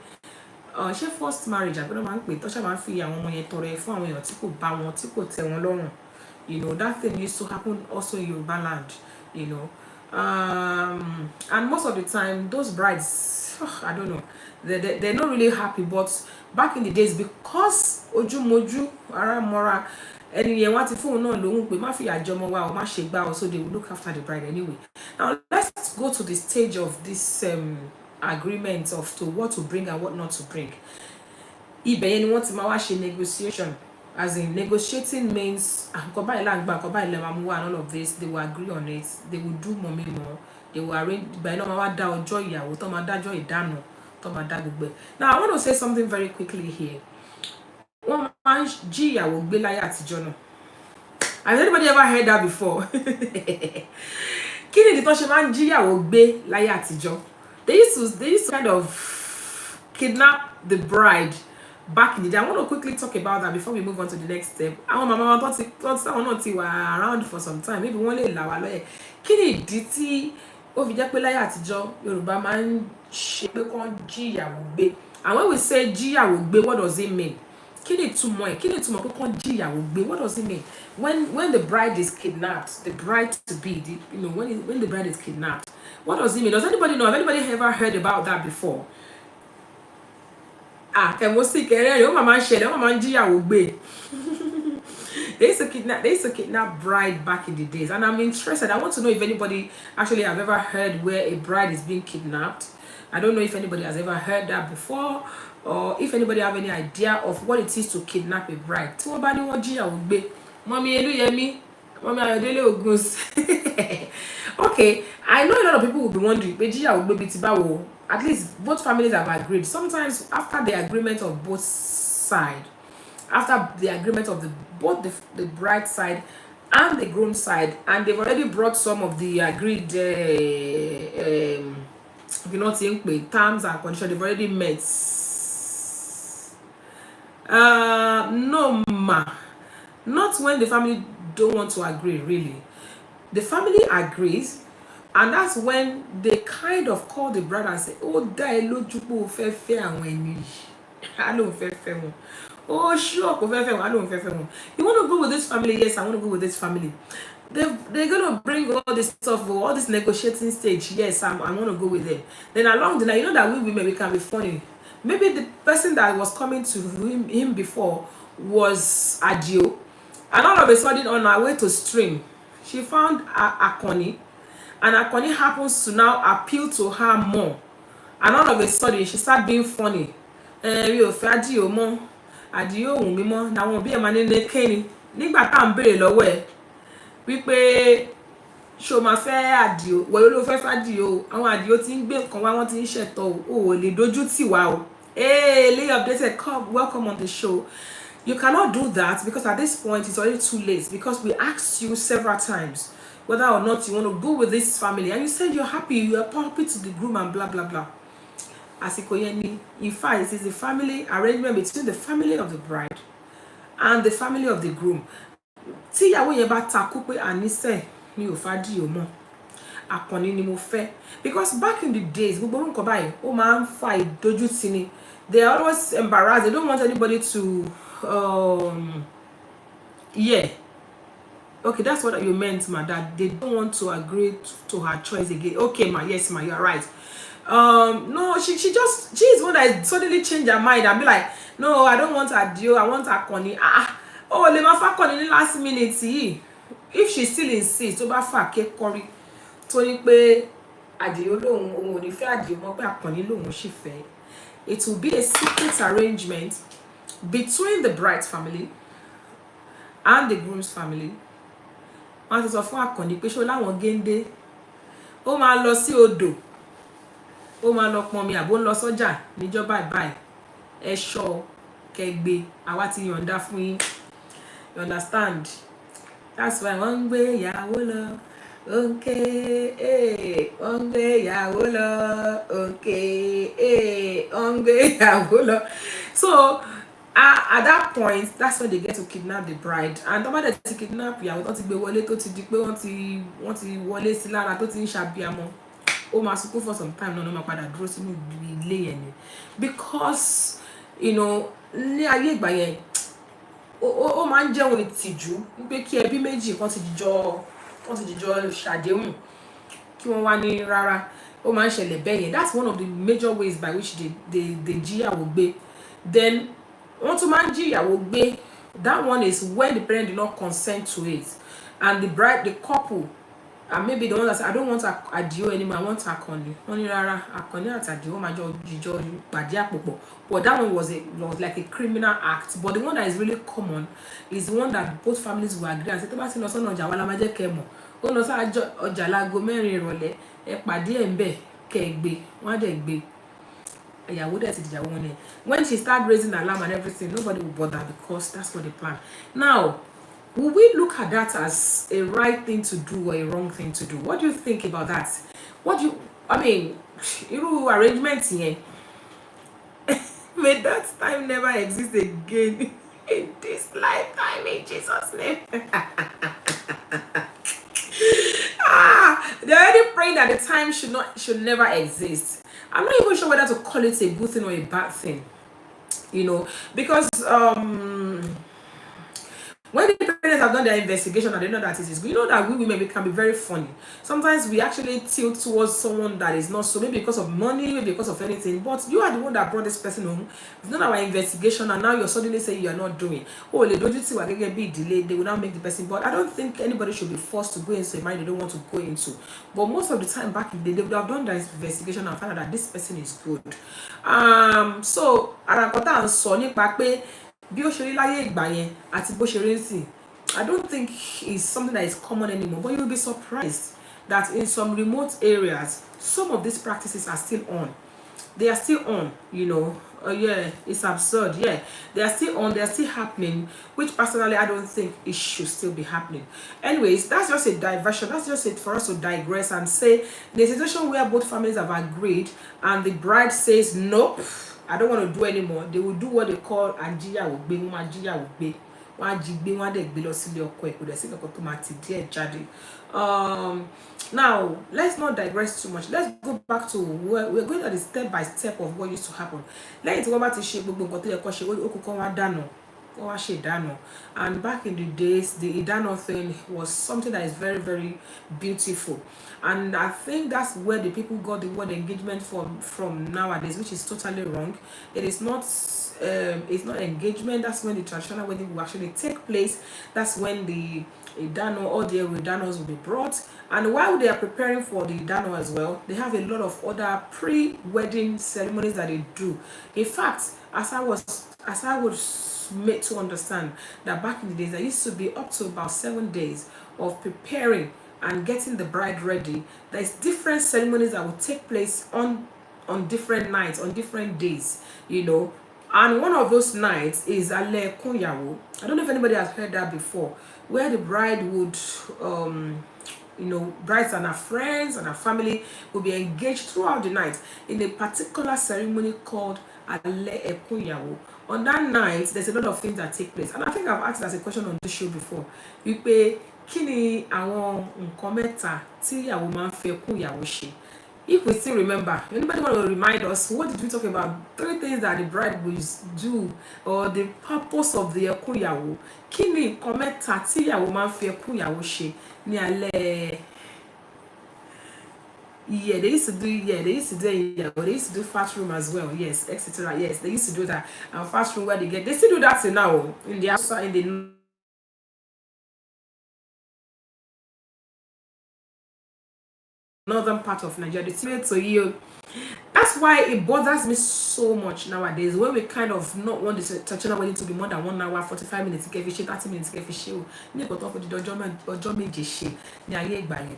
ṣé first marriage àbí náà máa ń pè tó ṣáà máa ń fi àwọn ọmọ yẹn tọrẹ fún àwọn èèyàn tí kò bá wọn, tí kò tẹ́ wọn lọ́rùn. You know, that thing used to happen also in Yoruba land, you know. And most of the time, those brides, I don't know, they're not really happy. But back in the days, because ojumoju, ara mora, ẹni yẹn wá ti fóun náà lóhùn pé má fi àjọmọ wa o má ṣe gbá o, so they will look after the bride anyway. Now let's go to the stage of this agreement of to what to bring and what not to bring. Ibẹ̀ yẹn ni wọ́n ti máa wá ṣe negotiation. As in, negotiating means and all of this, they will agree on it, they will do mommy more, they will arrange by no matter that joy ìyàwó tó máa dájọ́ ìdáná tó máa dá gbogbo. Now I want to say something very quickly here. Wọ́n máa ń jí ìyàwó gbé láyé àtijọ́ náà. Has anybody ever heard that before? Kí ni ìdí tó ṣe máa ń jí ìyàwó gbé láyé àtijọ́? They used to kind of kidnap the bride back in the day. I want to quickly talk about that before we move on to the next step. Àwọn màmá wa táwọn náà ti wà around for some time, maybe wọ́n lè là wá lóye. Kí ni ìdí tí ó fi jẹ́ pé láyé àtijọ́ Yorùbá máa ń ṣe pé kán jí ìyàwó gbé? And when we say jí ìyàwó gbé, what does it mean? Kí ni ìtumọ̀ ẹ̀? Kí ni ìtumọ̀ pé kán jí ìyàwó gbé? What does it mean? When the bride is kidnapped, the bride to be, when the bride is kidnapped, what does it mean? Does anybody know? Have anybody ever heard about that before? Kẹ̀mọ́ sí kẹrẹ́ rẹ̀ ó máa ń ṣẹlẹ̀, ó máa ń jíyàwó gbé. They used to kidnap bride back in the days, and I'm interested. I want to know if anybody actually have ever heard where a bride is being kidnapped. I don't know if anybody has ever heard that before, or if anybody have any idea of what it is to kidnap a bride. Tí wọ́n bá ní wọ́n jíyàwó gbé, Mọ́mí Elúyẹmí, Mọ́mí Ayọ̀délé Ògúns. Okay, I know a lot of people will be wondering, pé jíyàwó gbé bí ti báwo? At least both families have agreed. Sometimes after the agreement of both sides, after the agreement of both the bride side and the groom side, and they've already brought some of the agreed terms and conditions, they've already met. No, not when the family don't want to agree, really. The family agrees, and that's when they kind of call the brother and say, oh, dá ẹ lójú pé o fẹ́ fẹ́ àwọn ẹni yìí. I don't fẹ́ wọn. Oh, sure, kò fẹ́ fẹ́ wọn. I don't fẹ́ wọn. You want to go with this family? Yes, I want to go with this family. They're going to bring all this stuff, all this negotiating stage. Yes, I want to go with them. Then along the line, you know that we women, we can be funny. Maybe the person that was coming to him before was Adio, and all of a sudden on her way to stream, she found Akoni, and Akoni happens to now appeal to her more, and all of a sudden she started being funny. Mi ò fẹ́ Adio mọ́, Adio òun mi mọ́, na wọn bí ẹ̀ máa ní kéni nígbà tá à ń béèrè lọ́wọ́ ẹ̀ wípé ṣó máa fẹ́ Adio, wọ́n ló fẹ́ Adio, àwọn Adio tí ń gbé nǹkan wá, wọ́n ti ń ṣẹ̀tọ́ o ò lè dojú tì wá o. Hey, Lee updated, come, welcome on the show. You cannot do that because at this point it's already too late, because we asked you several times whether or not you want to go with this family, and you said you're happy, you are happy to the groom and blah blah blah. Àsìkò yẹn ni, in fact, it is the family arrangement between the family of the bride and the family of the groom. Tí ìyàwó yẹn bá takú pé àníṣe mi ò fẹ́ Adio mọ́, Akànnì ni mo fẹ́, because back in the days gbogbo nǹkan báyìí ó máa ń fa ìdójútì ni. They are always embarrassed. They don't want anybody to yeah, okay, that's what you meant, ma, that they don't want to agree to her choice again. Okay, ma, yes, ma, you're right. No, she is one that suddenly changed her mind and be like, no, I don't want Adio, I want Akànnì. Oh, le ma fa Akànnì ní last minute yìí. If she still insists, tó bá fà kékọrí tó ní pé Adio lòun òun ò ní fẹ́ Adio mọ́, pé Akànnì lòun sì fẹ́. It will be a secret arrangement between the bride's family and the groom's family. Wọ́n ti sọ fún Akànnì pé ṣó láwọn géńdé, ó máa lọ sí odò, ó máa lọ pọnmi, àbó ń lọ sọ́jà níjọ́ báyìí, ẹ ṣọ́ kẹgbẹ́, àwa ti yọ̀ǹda fún yín. You understand? That's why wọ́n ń gbé ìyàwó lọ, okay, wọ́n ń gbé ìyàwó lọ, okay, wọ́n ń gbé ìyàwó lọ. So at that point, that's when they get to kidnap the bride. And tọ́ba dẹ̀ ti kidnap ìyàwó tó ti gbé wọlé, tó ti di pé wọ́n ti wọlé sí lára, tó ti ń ṣàbíamọ, ó máa sunkún for some time náà, ló máa padà dúró sínú ilé yẹn ni. Because you know, ní ayé ìgbà yẹn ó máa ń jẹ́ ohun ìtìjú wípé kí ẹbí méjì kan ti jìjọ ṣàdéhùn kí wọ́n wá ní rárá, ó máa ń ṣẹlẹ̀ bẹ́ẹ̀ yẹn. That's one of the major ways by which they jíyàwó gbé. Then wọ́n tún máa ń jíyàwó gbé. That one is when the parent did not consent to it, and the couple, and maybe the one that said, I don't want Adio anymore, I want Akànnì. Wọ́n ní rárá, Akànnì àti Adio máa jọ jíjọ pàdé àpòpọ̀. But that one was like a criminal act. But the one that is really common is the one that both families will agree and say, tó bá ti lọ sọ́nà ọjà wa la máa jẹ́ kẹ́ mọ̀. Ó lọ sí ọjà láago 4 ìrọ̀lẹ́, ẹ pàdé ẹ̀ ń bẹ̀ kẹ́ ẹ gbé, wọ́n á dẹ̀ gbé. Ìyàwó dẹ̀ ti dìyàwó wọn ni. When she started raising alarm and everything, nobody will bother because that's what they plan. Now, will we look at that as a right thing to do or a wrong thing to do? What do you think about that? I mean, irú arrangement yẹn, May that time never exist again in this lifetime in Jesus' name. They're already praying that the time should never exist. I'm not even sure whether to call it a good thing or a bad thing, because when the parents have done their investigation and they know that it is good, you know that we women, we can be very funny. Sometimes we actually tilt towards someone that is not so, maybe because of money, maybe because of anything. But you are the one that brought this person home. We've done our investigation and now you're suddenly saying you are not doing. Oh, they don't see what they get be delayed, they will now make the person. But I don't think anybody should be forced to go into a mind they don't want to go into. But most of the time back in the day, they would have done their investigation and found out that this person is good. So Arakota and Sonny Pape, bí ó ṣe rí láyé ìgbà yẹn àti bó ṣe rí sí, I don't think it's something that is common anymore, but you will be surprised that in some remote areas some of these practices are still on. They are still on. Yeah, it's absurd. Yeah, they are still on, they are still happening, which personally I don't think it should still be happening. Anyways, that's just a diversion. That's just it for us to digress and say the situation where both families have agreed and the bride says nope, I don't want to do anymore. They will do what they call ajiyawo gbe, wọ́n máa jíyàwó gbé, wọ́n á jí gbé, wọ́n á dẹ̀ gbé lọ sílé ọkọ ẹ̀, kò dẹ̀ sí nǹkan tó máa ti díẹ̀ jáde. Now let's not digress too much. Let's go back to where we're going at the step by step of what used to happen. Lẹ́yìn tí wọ́n bá ti ṣe gbogbo nǹkan tó yẹ kó ṣe, ó kù kó wá dáná. And back in the days, the idano thing was something that is very, very beautiful, and I think that's where the people got the word engagement from nowadays, which is totally wrong. It is not it's not engagement. That's when the traditional wedding will actually take place. That's when the idano or the idanos will be brought, and while they are preparing for the idano as well, they have a lot of other pre-wedding ceremonies that they do. In fact, as I was made to understand that back in the days there used to be up to about 7 days of preparing and getting the bride ready. There's different ceremonies that will take place on different nights, on different days. And one of those nights is Ale Kunyawo. I don't know if anybody has heard that before, where the bride would brides and her friends and her family will be engaged throughout the night in a particular ceremony called Ale Ekunyawo. On that night, there's a lot of things that take place, and I think I've asked as a question on this show before. Wípé kí ni àwọn nǹkan mẹ́ta tí ìyàwó máa ń fi ẹkún ìyàwó ṣe? If we still remember, anybody want to remind us, what did we talk about? 3 things that the bride will do, or the purpose of the ẹkún ìyàwó. Kí ni nǹkan mẹ́ta tí ìyàwó máa ń fi ẹkún ìyàwó ṣe ní alẹ́? Yeah, they used to do they used to do fast room as well, yes, etc. Yes, they used to do that. And fast room where they still do that till now in the outside, in the northern part of Nigeria. So that's why it bothers me so much nowadays when we kind of not want the traditional wedding to be more than 1 hour, 45 minutes, 30 minutes, ní ìgbà tó fún dídí ọjọ́ méje ṣe ní ayé ìgbà yẹn.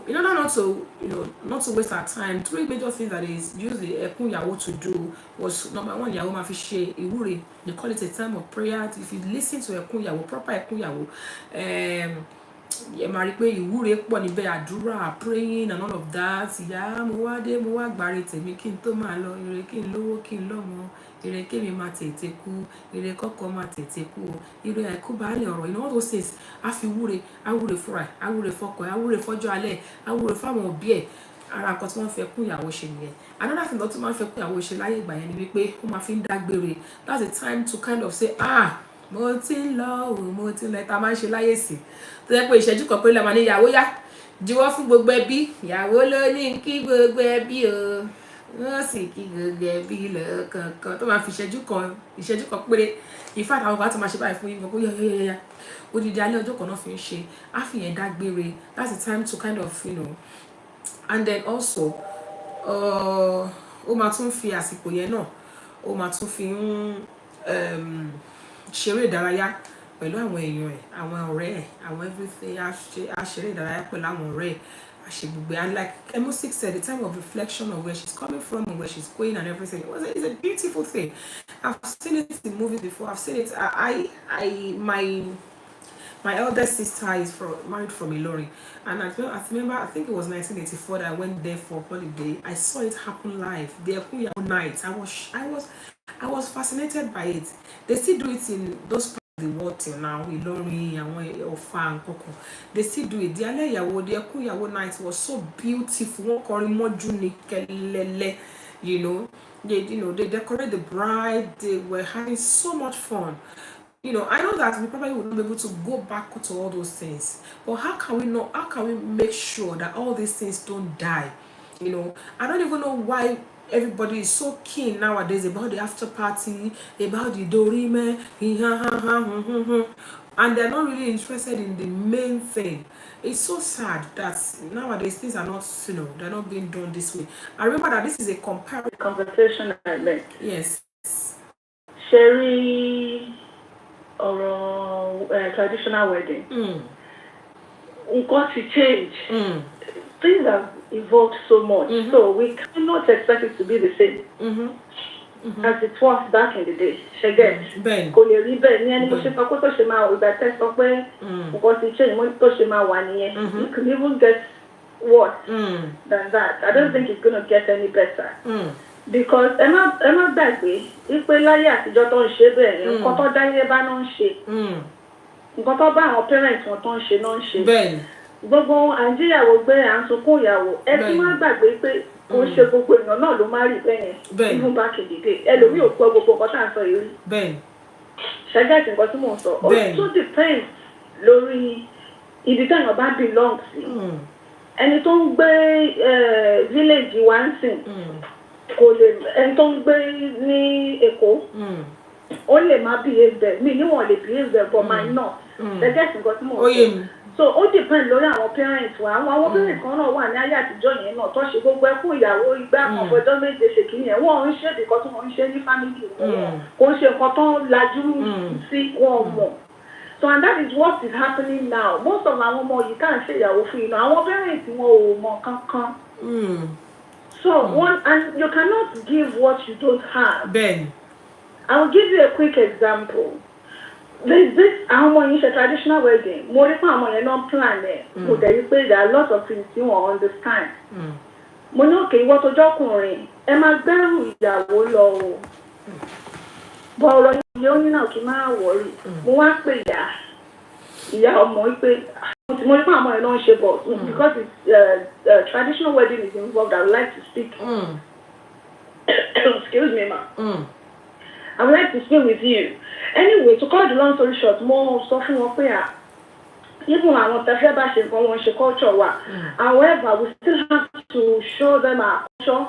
In order not to waste our time, 3 major things that is used the ẹkún ìyàwó to do was, number 1, ìyàwó máa fi ṣe ìwúre. They call it a time of prayer. If you listen to ẹkún ìyàwó, proper ẹkún ìyàwó, ẹ máa rí pé ìwúre pọ̀ níbẹ̀, àdúrà, praying and all of that. Ìyá mo wá dé, mo wá gbàre tèmi kí n tó máa lọ, ire kí n lówó kí n lọ́mọ, ire kémi máa tètè kú, ire kọ́kọ́ máa tètè kú o, ire àìkú baálẹ̀ ọ̀rọ̀. All those things, a fi wúre, a wúre fúnra ẹ̀, a wúre fọ́kọ ẹ̀, a wúre fọ́jọ́ alẹ́, a wúre fáwọn òbí ẹ̀. Ara nǹkan tí wọ́n fẹ́ kún ìyàwó ṣe nìyẹn. Another thing that wọ́n fẹ́ kún ìyàwó ṣe láyé ìgbà yẹn ni wípé ó máa fi ń dágbére. That's the time to kind of say, mo ti ń lọ o, mo ti ń lọ, ta máa ń ṣe láyé sí. Tó yẹ pé ìṣẹ́jú kan pé lẹ́mọ̀ ní ìyàwó yá jíwọ́ fún gbogbo ẹbí, ìyàwó ló ní kí gbogbo ẹbí o, wọ́n sì kí gbogbo ẹbí lọ́kọ̀ọ̀kan. Tó máa fi ìṣẹ́jú kan péré. In fact, àwọn bá tó máa ṣe báyìí fún yín gbogbo yáyáyáyá. Odidi alẹ́ ọjọ́ kan náà fi ń ṣe, á fi yẹn dágbére. That's the time to kind of, and then also ó máa tún fi àsìkò yẹn náà, ó máa tún fi ń ṣeré ìdárayá pẹ̀lú àwọn èèyàn ẹ̀, àwọn ọ̀rẹ́ ẹ̀, àwọn everything. A ṣeré ìdárayá pẹ̀lú àwọn ọ̀rẹ́ ẹ̀, a ṣe gbogbo ẹ̀. And like Emosik said, the time of reflection of where she's coming from and where she's going and everything, it's a beautiful thing. I've seen it in movies before. I've seen it. My eldest sister is married from Ilorin, and I remember, I think it was 1984 that I went there for holiday. I saw it happen live. The Ekuya night. I was I was fascinated by it. They still do it in those parts of the world till now. Ìlọrin, àwọn Ọ̀fà and kọ̀ọ̀kan. They still do it. The alẹ́ ìyàwó, the ẹkún ìyàwó night was so beautiful. Wọ́n kọrin mọ́jú ní kẹlẹ́lẹ́, you know. They decorate the bride. They were having so much fun. I know that we probably would not be able to go back to all those things. But how can we make sure that all these things don't die? I don't even know why everybody is so keen nowadays about the after party, about the dorime, and they're not really interested in the main thing. It's so sad that nowadays things are not, they're not being done this way. I remember that this is a conversation I made. Yes. Sherry or traditional wedding. Got to change. Things have evolved so much, so we cannot expect it to be the same as it was back in the day. Ben. Kò lè rí bẹ́ẹ̀ ní ẹni mo ṣe sọ pé tó ṣe máa ìgbà tẹ́ sọ pé nǹkan ti change mo ní tó ṣe máa wà nìyẹn. It could even get worse than that. I don't think it's gonna get any better. Because ẹ má gbàgbé wípé láyé àtijọ́ tó ń ṣe bẹ́ẹ̀ yẹn nǹkan tó dáyé bá náà ń ṣe nǹkan tó bá àwọn parents wọn tó ń ṣe náà ń ṣe gbogbo àǹjíyàwó gbé à ń sunkún ìyàwó ẹ tún má gbàgbé pé kò ń ṣe gbogbo èèyàn náà ló má rí bẹ́ẹ̀ yẹn even back in the day ẹlòmíì ò gbọ́ gbogbo nǹkan tá à ń sọ yìí rí ṣẹ́gẹ́tì nǹkan tí mò ń sọ ó tún depend lórí ibi téèyàn bá belong sí ẹni tó ń gbé village wa ń sìn kò lè ẹni tó ń gbé ní Èkó ó lè má behave there mi níwọ̀n lè behave there but my not ṣẹ́gẹ́tì nǹkan tí mò ń sọ. So ó depend lórí àwọn parents wa àwọn parents kan náà wà ní ayé àtijọ́ yẹn náà tó ṣe gbogbo ẹkún ìyàwó ìgbà kan fọjọ́ méje ṣe kí yẹn wọ́n ń ṣe nǹkan tí wọ́n ń ṣe ní family wọn kò ń ṣe nǹkan tó ń lajú sí wọn mọ̀. So and that is what is happening now. Most of àwọn ọmọ yìí kàn ṣe ìyàwó fún iná àwọn parents wọn ò mọ̀ kankan. So and you cannot give what you don't have. I will give you a quick example. There's this àwọn yìí ṣe traditional wedding mo rí fún àwọn yẹn náà plan ẹ̀ mo dẹ̀ rí pé there are lots of things you won't understand. Mo ní òkè ìwọ tó jọkùnrin ẹ máa gbẹ́rù ìyàwó lọ o bọ́ ọ̀rọ̀ yìí ó ní náà kí n máa wọ̀rí mo wá pè ìyá ọmọ pé mo rí fún àwọn yẹn náà ń ṣe bọ̀ because it's traditional wedding is involved. I would like to speak. Excuse me ma. I would like to speak with you. Anyway, to cut the long story short, more sọ fún wọn pé even àwọn tẹ́fẹ́ bá ṣe nǹkan wọn ṣe culture wa. However, we still have to show them our culture.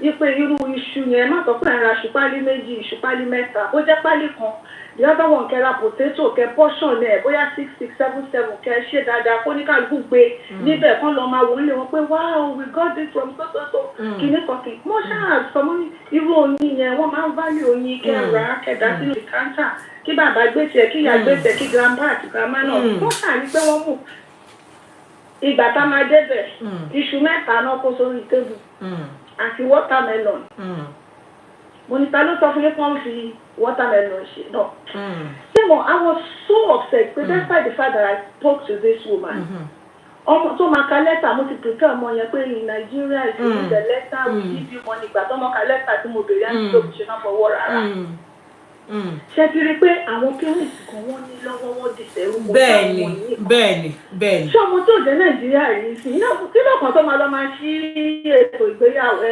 Ipe irú iṣu yẹn má sọ pé ẹ̀ra ṣùpálí méjì ṣùpálí mẹ́ta bó jẹ́ pálí kan. The other one kẹ́ra potato kẹ́ portion ẹ̀ bóyá 6, 7 kẹ́ ṣe dáadáa kó ní kálukú gbé níbẹ̀ kán lọ máa wò ó lé wọn pé wow we got this from so kìíní kọ̀kì. Mo ṣáà sọ mọ́ irú oyin yẹn wọ́n máa ń válé oyin kẹ́ra kẹ́dá sínú ìkántà kí bàbá gbé tiẹ̀ kí ìyá gbé tiẹ̀ kí grandpa àti grandma náà wọ́n ṣàrí pé wọ́n mú ìgbà tá máa débẹ̀ iṣu mẹ́ta náà kó sórí tébù àti watermelon. Mo ní ta ló sọ fún yín kí wọ́n fi watermelon ṣe náà. I was so upset because despite the fact that I spoke to this woman. Ọmọ tó máa ka lẹ́tà mo ti prepare ọmọ yẹn pé in Nigeria if you need the letter we give you money ìgbà tó mọ ka lẹ́tà tí mo bèrè àti tó fi ṣe náà fọwọ́ rárá. Ṣé ti rí pé àwọn parents kan wọ́n ní lọ́wọ́ wọ́n di sẹ́rù mọ́ bẹ́ẹ̀ni. Ṣé ọmọ tó jẹ́ Nàìjíríà yìí sí kí lọ́kàn tó máa lọ máa ṣí ètò ìgbéyàwó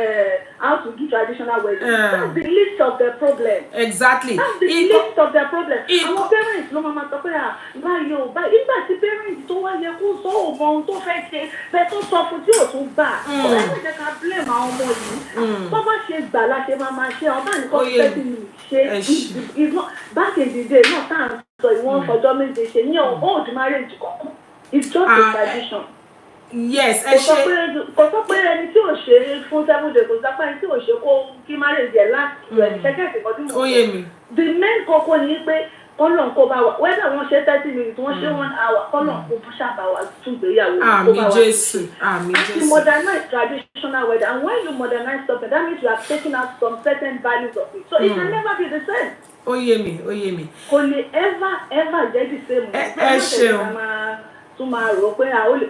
how to do traditional wedding. That's the least of the problem. Exactly. That's the least of the problem. Àwọn parents ló máa sọ pé báyìí o báyìí nígbà tí parents tó wá yẹ kó sọ òmò ohun tó fẹ́ ṣe bẹ́ẹ̀ tó sọ fún tí ò tún gbà. Ọ̀rẹ́ mi jẹ́ ká blame àwọn ọmọ yìí. Tó bá ṣe gbà láṣẹ máa ṣe àwọn báyìí kọ́ fẹ́ bí mi ṣe back in the day náà tá à ń sọ ìwọ̀n fọjọ́ méje ṣe ní old marriage kankan. It's just a tradition. Yes, ẹ ṣe. Kò sọ pé ẹni tí ò ṣe fún 7 days kò sọ pé ẹni tí ò ṣe kó kí marriage yẹ last year ṣẹ́kẹ̀sì kan tí mo sọ. The main kókó ni pé kọ́lọ̀ kó bá wa whether wọ́n ṣe 30 minutes wọ́n ṣe 1 hour kọ́lọ̀ kó ṣàbà wa tún gbéyàwó kó bá wa tún. Àmín Jésù. To modernize traditional wedding and when you modernize something that means you are taking out some certain values of it so it can never be the same. Ó yé mi. Kò lè ever jẹ́ the same. Ẹ ṣeun. tún máa rò pé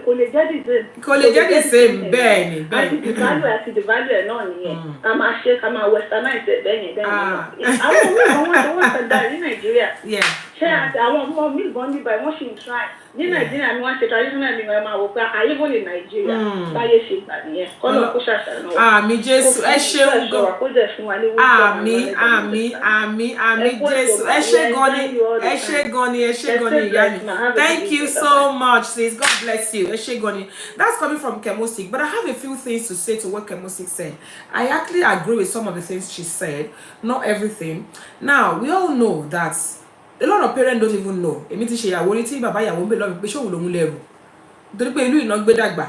kò lè jẹ́ the same. Kò lè jẹ́ the same bẹ́ẹ̀ ni bẹ́ẹ̀. àti the value ẹ̀ náà nìyẹn. ká máa ṣe ká máa westernize ẹ̀ bẹ́ẹ̀ yẹn. àwọn míì kan wọ́n ṣe dá ní Nàìjíríà. ṣé àti àwọn ọmọ míì gan níbà wọ́n ṣì ń try. ní Nàìjíríà ni wọ́n ṣe traditional ni wọ́n máa wò pé àyíbó ní Nàìjíríà báyé ṣe gbà nìyẹn. kọ́nà kó ṣàṣàyàn wa. Àmín Jésù ẹ ṣeun gan. kó jẹ́ fún wa ní àmín Jésù ẹ ṣé gan ni ìyá mi. Thank you so much sis, God bless you. Ẹ ṣé gan ni. That's coming from Kemosik, but I have a few things to say to what Kemosik said. I actually agree with some of the things she said, not everything. Now we all know that a lot of parents don't even know. Èmi ti ṣe ìyàwó ní tí bàbá ìyàwó ń bè lọ́wọ́ pé ṣé òun lòun lẹ́rù. Nítorí pé ìlú ìná gbé dàgbà.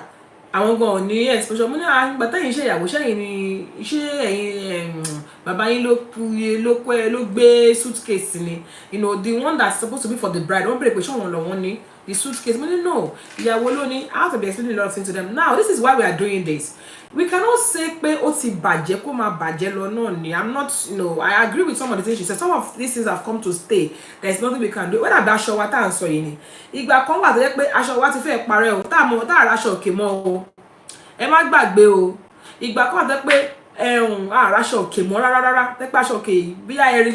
Àwọn gan ní exposure mo ní àgbà tẹ́yìn ṣe ìyàwó ṣẹ́yìn ni iṣẹ́ ẹ̀yìn bàbá yín ló gbé suitcase ni. You know, the one that's supposed to be for the bride. Wọ́n bèrè pé ṣé òun lọ́wọ́ ní the suitcase. Mo ní no, ìyàwó ló ní. I have to be explaining a lot of things to them. Now, this is why we are doing this. We cannot say pé ó ti bàjẹ́ kó máa bàjẹ́ lọ náà ni. I'm not, you know, I agree with some of the things she said. Some of these things have come to stay. There's nothing we can do. When àbí aṣọ wa tá à ń sọ yìí ni. Ìgbà kan wà tó jẹ́ pé aṣọ wa ti fẹ́ parẹ́ o. Tá àrà aṣọ òkè mọ́ o. Ẹ má gbàgbé o. Ìgbà kan wà tó jẹ́ pé àrà aṣọ òkè mọ́ rárá. Tẹ́pẹ́ aṣọ òkè bí a rí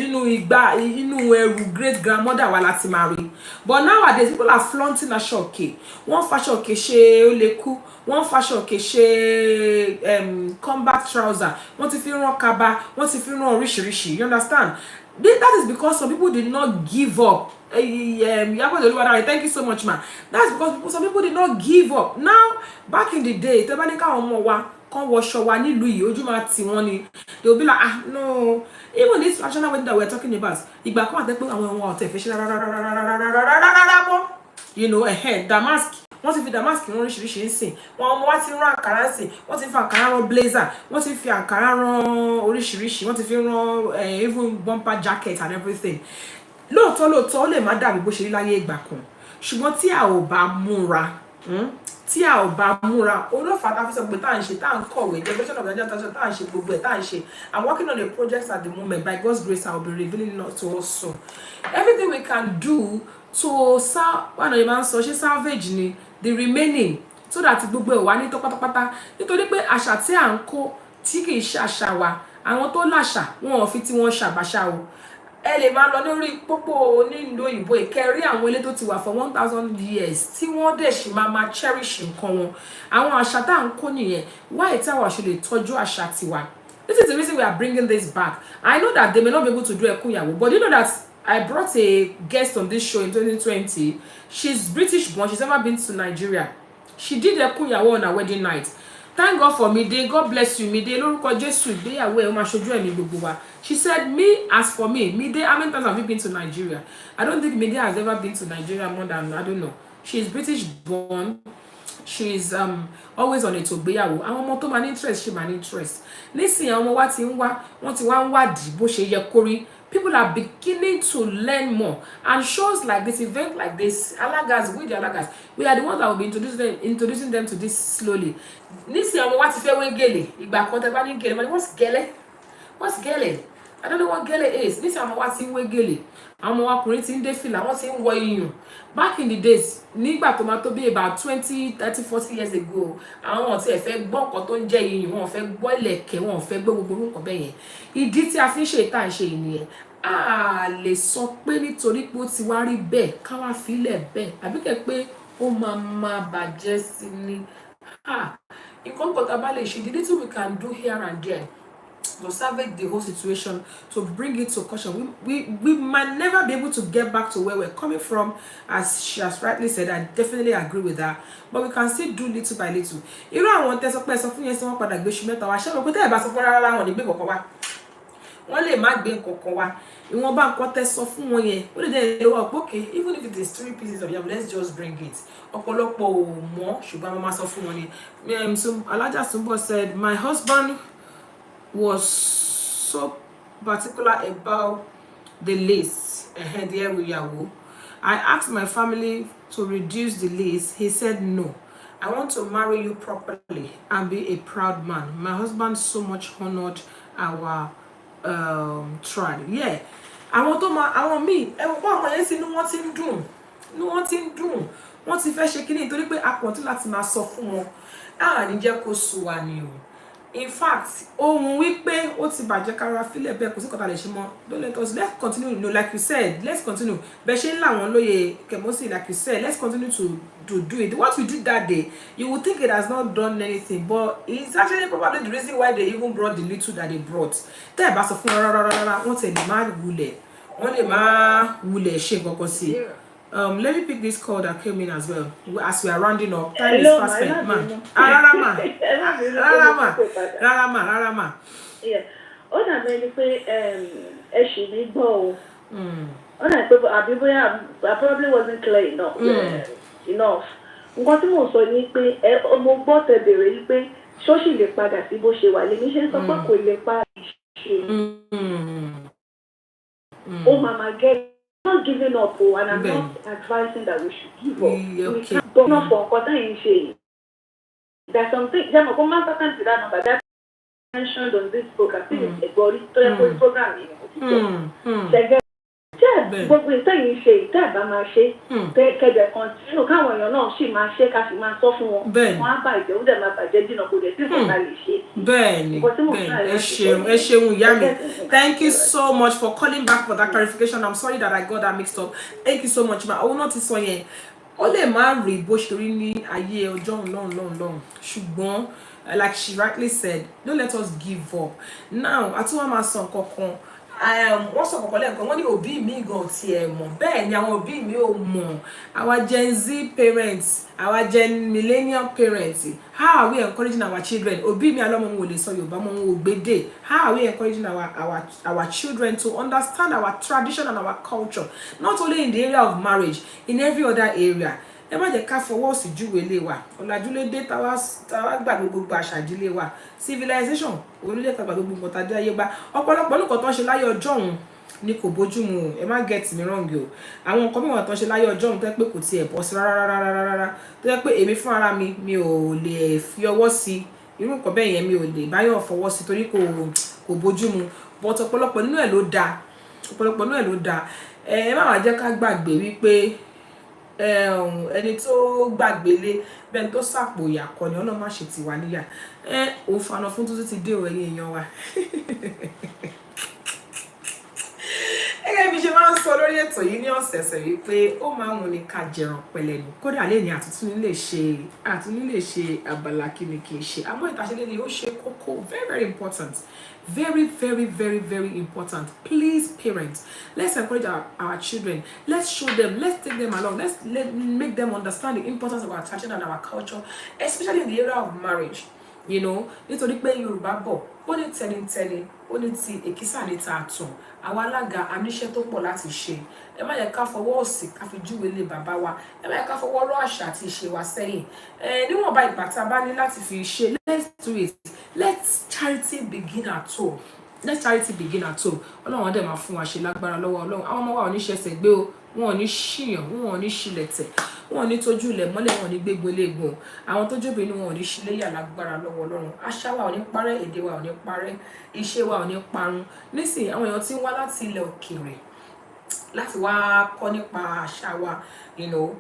nínú ẹrù great grandmother wa láti máa rí. But nowadays people are flaunting aṣọ òkè. Wọ́n faṣọ òkè ṣe ó lè kú. Wọ́n faṣọ òkè ṣe combat trouser. Wọ́n ti fi rán kaba. Wọ́n ti fi rán oríṣiríṣi. You understand? That is because some people did not give up. Thank you so much, man. That's because some people did not give up. Now, back in the day, tẹ́ bá ní káwọn ọmọ wa kàn wọṣọ wa nílùú yìí, ojú máa tì wọ́n ni. They will be like, no. Even this national wedding that we're talking about, ìgbà kan àti pé àwọn ọmọ ọ̀tẹ̀ fẹ́ ṣe rárá mọ́. You know, damask. Wọ́n ti fi damask rán oríṣiríṣi ń sìn. Wọ́n ọmọ wa ti rán àǹkárá ń sìn. Wọ́n ti fi àǹkárá rán blazer. Wọ́n ti fi àǹkárá rán oríṣiríṣi. Wọ́n ti fi rán even bumper jacket and everything. Lóòótọ́ ó lè má dàbí bó ṣe rí láyé ìgbà kan. Ṣùgbọ́n tí a ò bá múra, olófà tá a fi sọ pé tá à ń ṣe, tá à ń kọ̀wé, generation of Nigeria tá à ń ṣe gbogbo ẹ̀, tá à ń ṣe. I'm working on a project at the moment. By God's grace, I will be revealing it to us soon. Everything we can do to salvage ni the remaining, so that gbogbo ẹ̀ wá ní tó pátápátá. Nítorí pé àṣà tí à ń kó tí kì í ṣe àṣà wa, àwọn tó láṣà wọn ò fi tí wọ́n ṣàbàṣà o. Ẹ lè máa lọ lórí pópó nílùú òyìnbó ìkẹrí àwọn ilé tó ti wà for 1000 years tí wọ́n dẹ̀ ṣì máa cherish nǹkan wọn. Àwọn àṣà tá à ń kó nìyẹn. Why tí àwa ṣe lè tọ́jú àṣà tiwa? This is the reason we are bringing this back. I know that they may not be able to do ẹkún ìyàwó, but you know that I brought a guest on this show in 2020. She's British born. She's never been to Nigeria. She did ẹkún ìyàwó on her wedding night. Thank God for Mide. God bless you, Mide. Lórúkọ Jésù ìgbéyàwó ẹ ó máa ṣojú ẹ̀mí gbogbo wa. She said, as for me, Mide, how many times have you been to Nigeria? I don't think Mide has ever been to Nigeria more than, I don't know. She's British born. She's always on ètò ìgbéyàwó. Àwọn ọmọ tó máa ní interest, she máa ní interest. Nísìnyí àwọn ọmọ wa ti ń wádìí bó ṣe yẹ kó rí. People are beginning to learn more, and shows like this, event like this, alagas, we are the ones that will be introducing them to this slowly. Nísìnyí àwọn wa ti fẹ́ wé gèlè. Ìgbà kan tẹ́ bá ní gèlè, what's gèlè? I don't know what gèlè is. Nísìnyí àwọn wa ti ń wé gèlè. Àwọn ọmọ ọkùnrin ti ń dé fìlà, wọ́n ti ń wọ iyùn. Back in the days, nígbà tó máa tó bí about 20, 30, 40 years ago, àwọn tí ẹ fẹ́ gbọ́ nǹkan tó ń jẹ́ iyùn, wọ́n fẹ́ gbọ́ ìlẹ̀kẹ̀, wọ́n fẹ́ gbọ́ gbogbo nǹkan bẹ́ẹ̀ yẹn. Ìdí tí a fi ń ṣe ìta ìṣe ìnìyẹn. A lè sọ pé nítorí pé ó ti wá rí bẹ́ẹ̀ ká wá filẹ̀ bẹ́ẹ̀ àbí kẹ́ pé ó máa bàjẹ́ sí ni. Nǹkan kan tá a bá lè ṣe, the little we can do here and there to salvage the whole situation, to bring it to caution. We might never be able to get back to where we're coming from, as she has rightly said. I definitely agree with that, but we can still do little by little. Irú àwọn tẹ́ sọ pé sọ fún yẹn tí wọ́n padà gbé ṣu mẹ́ta wá, ṣé mo pé tẹ́ ẹ̀ bá sọ fún rárá wọn ní gbé kọ̀ọ̀kan wá. Wọ́n lè má gbé nǹkan wá. Ìwọ̀nba nǹkan tẹ́ sọ fún wọn yẹn, ó lè jẹ́ ìlú ọ̀pọ̀ okay, even if it is 3 pieces of yam, let's just bring it. Ọ̀pọ̀lọpọ̀ ò mọ̀, ṣùgbọ́n mo máa sọ fún wọn ni. So Alaja Sumbo said, my husband was so particular about the lace. The ETO IGBEYAWO. I asked my family to reduce the lace. He said no. I want to marry you properly and be a proud man. My husband so much honored our trial. Yeah. Àwọn míì, ẹ̀wọ̀n pa àwọn yẹn sí inú wọn ti ń dùn. wọ́n ti fẹ́ ṣe kíní nítorí pé a kàn tún láti máa sọ fún wọn ní jẹ́ kó sú wa ni o. In fact ohun wípé ó ti bàjẹ́ kára fílẹ̀ bẹ́ẹ̀ kò sí kọ́ta lè ṣe mọ́. Don't let us, let's continue, you know, like you said, let's continue bẹ́ẹ̀ ṣe ń làwọn lóye Kemosi, like you said, let's continue to do it. What we did that day, you would think it has not done anything, but it's actually probably the reason why they even brought the little that they brought. Tẹ́ ẹ̀ bá sọ fún rárá wọ́n tẹ̀ lè má wulẹ̀, wọ́n lè má wulẹ̀ ṣe nǹkan sí. Let me pick this call that came in as well as we are rounding up. Time is fast spent, man. Rárá. Yeah. Ó dàbí ẹni pé ẹ ṣì ní gbọ́ o. Ó dàbí pé àbí bóyá I probably wasn't clear enough. Nǹkan tí mò ń sọ ni pé mo gbọ́ tẹ bèrè yìí pé ṣọ́ọ̀ṣì lè padà sí bó ṣe wà lèmi ṣe ń sọ pé kò lè pa ìṣe. Ó máa get. I'm not giving up, and I'm not advising that we should give up. We can't go off for because there's something. There's no matter to that number that mentioned on this program. This is a body to program. Gbogbo ìtàn yìí ṣe ìtàn àbá máa ṣe kẹ̀dẹ̀ continue káwọn èèyàn náà sì máa ṣe ká sì máa sọ fún wọn wọn á bàjẹ́ ó dẹ̀ máa bàjẹ́ jìnnà kò dẹ̀ sí ìfọ̀nà lè ṣe. Bẹ́ẹ̀ni ẹ ṣeun ìyá mi. Thank you so much for calling back for that clarification. I'm sorry that I got that mixed up. Thank you so much ma. Òun náà ti sọ yẹn ó lè má rí bó ṣe rí ní ayé ọjọ́ lọ́hùn ṣùgbọ́n like she rightly said, don't let us give up. Now àtúwọ́n máa sọ nǹkan kan. Wọ́n sọ kọ̀kọ́ lẹ́ẹ̀kan wọ́n ní òbí mi gan ti ẹ̀ mọ̀ bẹ́ẹ̀ ni àwọn òbí mi ò mọ̀. Our Gen Z parents, our Gen Millennial parents, how are we encouraging our children? Òbí mi alọ́mọ wọn ò lè sọ Yorùbá mọ́ wọn ò gbédè. How are we encouraging our children to understand our tradition and our culture, not only in the area of marriage, in every other area? Ẹ má jẹ́ ká fọwọ́ sí júwe ilé wa. Ọ̀làjúlédé táwa gbàgbé gbogbo àṣà ìdílé wa. Civilization orílẹ̀ èdè gbàgbé gbogbo nǹkan tá a yé gbá. Ọ̀pọ̀lọpọ̀ nǹkan tó ń ṣe láyé ọjọ́ òun ni kò bójú mu. Ẹ má get me wrong o. Àwọn nǹkan mìíràn tó ń ṣe láyé ọjọ́ òun tó yẹ pé kò tiẹ̀ bọ́ sí rárá. Tó yẹ pé èmi fún ara mi ò lè fi ọwọ́ sí. Irú nǹkan bẹ́ẹ̀ yẹn mi ò lè báyọ̀ fọwọ́ sí torí kò bójú mu. But ọ̀pọ̀lọpọ̀ nínú ẹ̀ ló dáa. Ẹ má wá jẹ́ ká gbàgbé wípé ẹni tó gbàgbélé bẹ́ẹ̀ tó sàpò ìyà kọ́ ni Ọlọ́run má ṣe ti wà níyà. Òun fànà fún tuntun ti dé o ẹ̀yin èèyàn wa. Gẹ́gẹ́ bí ṣe máa ń sọ lórí ètò yìí ní ọ̀sẹ̀ọ̀sẹ̀ wípé ó máa ń wù ní ká jẹran pẹ̀lẹ́ ni. Kódà lè ní àtúntún lè ṣe abala kíni kì í ṣe. Àmọ́ ìtàṣẹ́lẹ̀ ni ó ṣe kókó, very very important. Very, very, very, very important. Please, parents, let's encourage our children. Let's show them. Let's take them along. Let's make them understand the importance of our tradition and our culture, especially in the area of marriage. You know, nítorí pé Yorùbá bọ̀, ó ní tẹnitẹni, ó ní ti èkísà ní ta àtùn. Àwa alága aníṣẹ́ tó pọ̀ láti ṣe. Ẹ má yẹ ká fọwọ́ òsì ká fi júwe lé bàbá wa. Ẹ má yẹ ká fọwọ́ rọ́ àṣà àti ìṣe wa sẹ́yìn. Níwọ̀nba ìgbà tá a bá ní láti fi ṣe, let's do it. Let charity begin at home. Ọlọ́run dẹ̀ máa fún wa ṣe lágbára lọ́wọ́ Ọlọ́run. Àwọn ọmọ wa ò ní ṣẹ̀ṣẹ̀ gbé o. Wọn ò ní ṣìyàn, wọn ò ní ṣílẹ̀tẹ̀, wọn ò ní tójú ilẹ̀ mọ́lẹ̀, wọn ò ní gbégun eléegun. Àwọn tó jóbe ni wọn ò ní ṣíléyà lágbára lọ́wọ́ Ọlọ́run. Àṣà wa ò ní parẹ́, èdè wa ò ní parẹ́, ìṣe wa ò ní parun. Nísìnyí àwọn èèyàn tí ń wá láti ilẹ̀ òkèèrè láti wá kọ́ nípa àṣà wa, you know.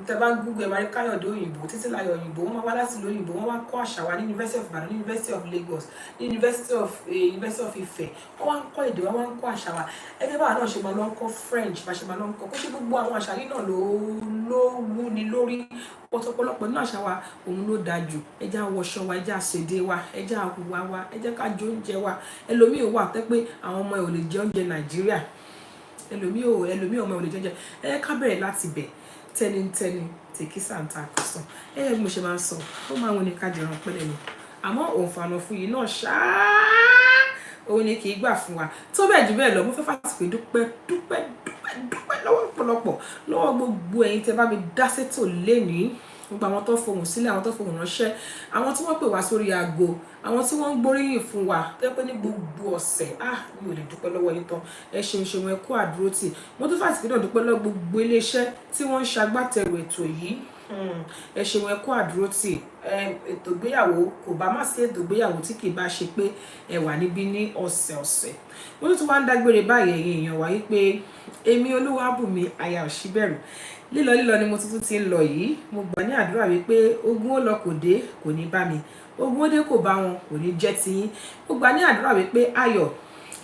Tẹ́ bá Google ẹ máa rí Káyọ̀dé òyìnbó, Títílayọ̀ òyìnbó, wọ́n wá láti òyìnbó, wọ́n wá kọ́ àṣà wa ní University of Ibadan, University of Lagos, University of Ife. Wọ́n wá ń kọ́ èdè wa, wọ́n wá ń kọ́ àṣà wa. Ẹgbẹ́ báwa náà ṣe máa lọ ń kọ́ French, bá ṣe máa lọ ń kọ́. Kó ṣe gbogbo àwọn àṣà yìí náà ló wú ni lórí. Ọ̀pọ̀lọpọ̀ nínú àṣà wa òun ló dáa jù. Ẹ jẹ́ á wọṣọ wa, ẹ jẹ́ á ṣèdè wa, ẹ jẹ́ á hùwà wa, ẹ jẹ́ ká jẹ oúnjẹ wa. Ẹlòmíì wà tẹ́ pé àwọn ọmọ ẹ̀ ò lè jẹ oúnjẹ Nàìjíríà. Ẹlòmíì ọmọ ẹ̀ ò lè jẹ oúnjẹ. Ẹ ká bẹ̀rẹ̀ láti bẹ̀. Tẹnitẹni tèkísà ń ta àkọsàn. Bí mo ṣe máa ń sọ, ó máa ń wù ní ká jẹran pẹ̀lẹ́ ni. Àmọ́ òun fànà fún yìí náà òun ni kì í gbà fún wa. Tó bẹ́ẹ̀ jù bẹ́ẹ̀ lọ, mo fẹ́ fàsìkò dúpẹ́ lọ́wọ́ ọ̀pọ̀lọpọ̀ lọ́wọ́ gbogbo ẹ̀yin tẹ́ bá mi dá sétò lénìí. Gbogbo àwọn tó fohùn sílẹ̀, àwọn tó fohùn ránṣẹ́, àwọn tí wọ́n pè wá sórí aago, àwọn tí wọ́n ń gbóríyìn fún wa tẹ́ pé ní gbogbo ọ̀sẹ̀ mi ò lè dúpẹ́ lọ́wọ́ yín tán. Ẹ ṣeun ẹ kú àdúrótì. Mo tún fàsìkò náà dúpẹ́ lọ́wọ́ gbogbo iléeṣẹ́ tí wọ́n ń ṣagbátẹrù ètò yìí. Ẹ ṣeun ẹ kú àdúrótì. Ètò ìgbéyàwó kò bá má sí ètò ìgbéyàwó tí kì í bá ṣe pé ẹ wà níbí ní ọ̀sẹ̀ọ̀sẹ̀. Mo tún wá ń dágbére báyìí ẹ̀yin èèyàn wa wípé èmi Olúwabùnmi aya Òṣìbẹ̀rù lílọ lílọ ni mo tuntun ti ń lọ yìí. Mo gbà ní àdúrà wípé ogun ó lọ kò dé kò ní bá mi, ogun ó dé kò bá wọn kò ní jẹ́ tiyín. Mo gbà ní àdúrà wípé ayọ̀,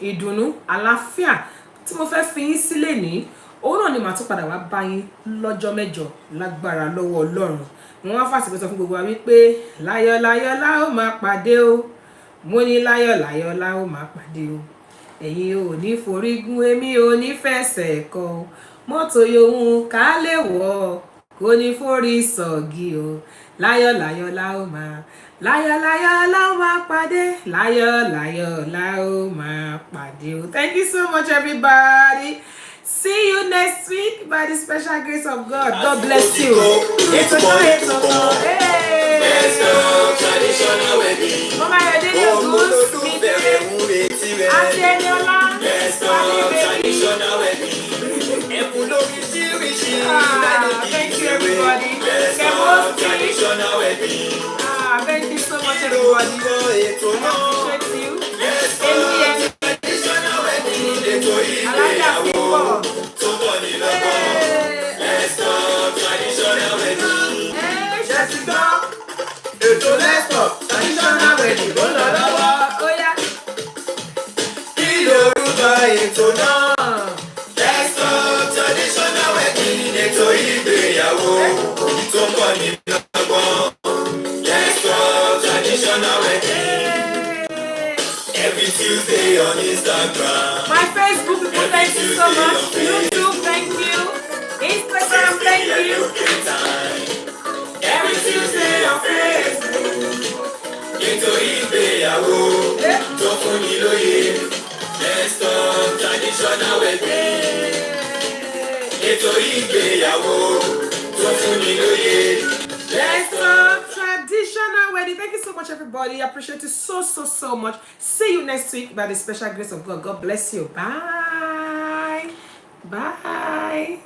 ìdùnnú, àlàáfíà tí mo fẹ́ fi yín sílé ní òun náà ni màá tún padà wá bá yín lọ́jọ́ mẹ́jọ lágbára lọ́wọ́ Ọlọ́run. Wọ́n wá fàsìkò sọ fún gbogbo wa wípé láyọ̀ láyọ̀ la ó máa pàdé o, mo ní láyọ̀ láyọ̀ la ó máa pàdé o, ẹ̀yin ò ní forígun èmi ò ní fẹsẹ̀ kọ mọ́tò yòówù ká lè wọ̀ kò ní forí sọ̀gì o, láyọ̀ láyọ̀ la ó máa, láyọ̀ láyọ̀ la ó máa pàdé, láyọ̀ láyọ̀ la ó máa pàdé o. Thank you so much everybody. See you next week by the special grace of God. God bless you. It's hey. Traditional wedding. Mama, you're doing your good. Traditional wedding. Thank you everybody. Traditional wedding. Thank you so much everybody. Appreciate you. Traditional wedding. Ètò ìgbéyàwó tó bọ̀ ní lọ́gbọ̀n. Let's talk traditional wedding. Ṣé ti gbọ́? Ètò let's talk traditional wedding ló lọ lọ́wọ́. Ó yá. Kí lorúkọ ètò náà? Let's talk traditional wedding. Ètò ìgbéyàwó tó bọ̀ ní lọ́gbọ̀n. Let's talk traditional wedding. Every Tuesday on Instagram. My Facebook people, thank you so much. YouTube, thank you. Instagram, thank you. Every Tuesday on Facebook. Ètò ìgbéyàwó tó fún ni lóye. Let's talk traditional wedding. Ètò ìgbéyàwó tó fún ni lóye. Let's talk traditional wedding. Thank you so much, everybody. I appreciate you so much. See you next week by the special grace of God. God bless you. Bye. Bye.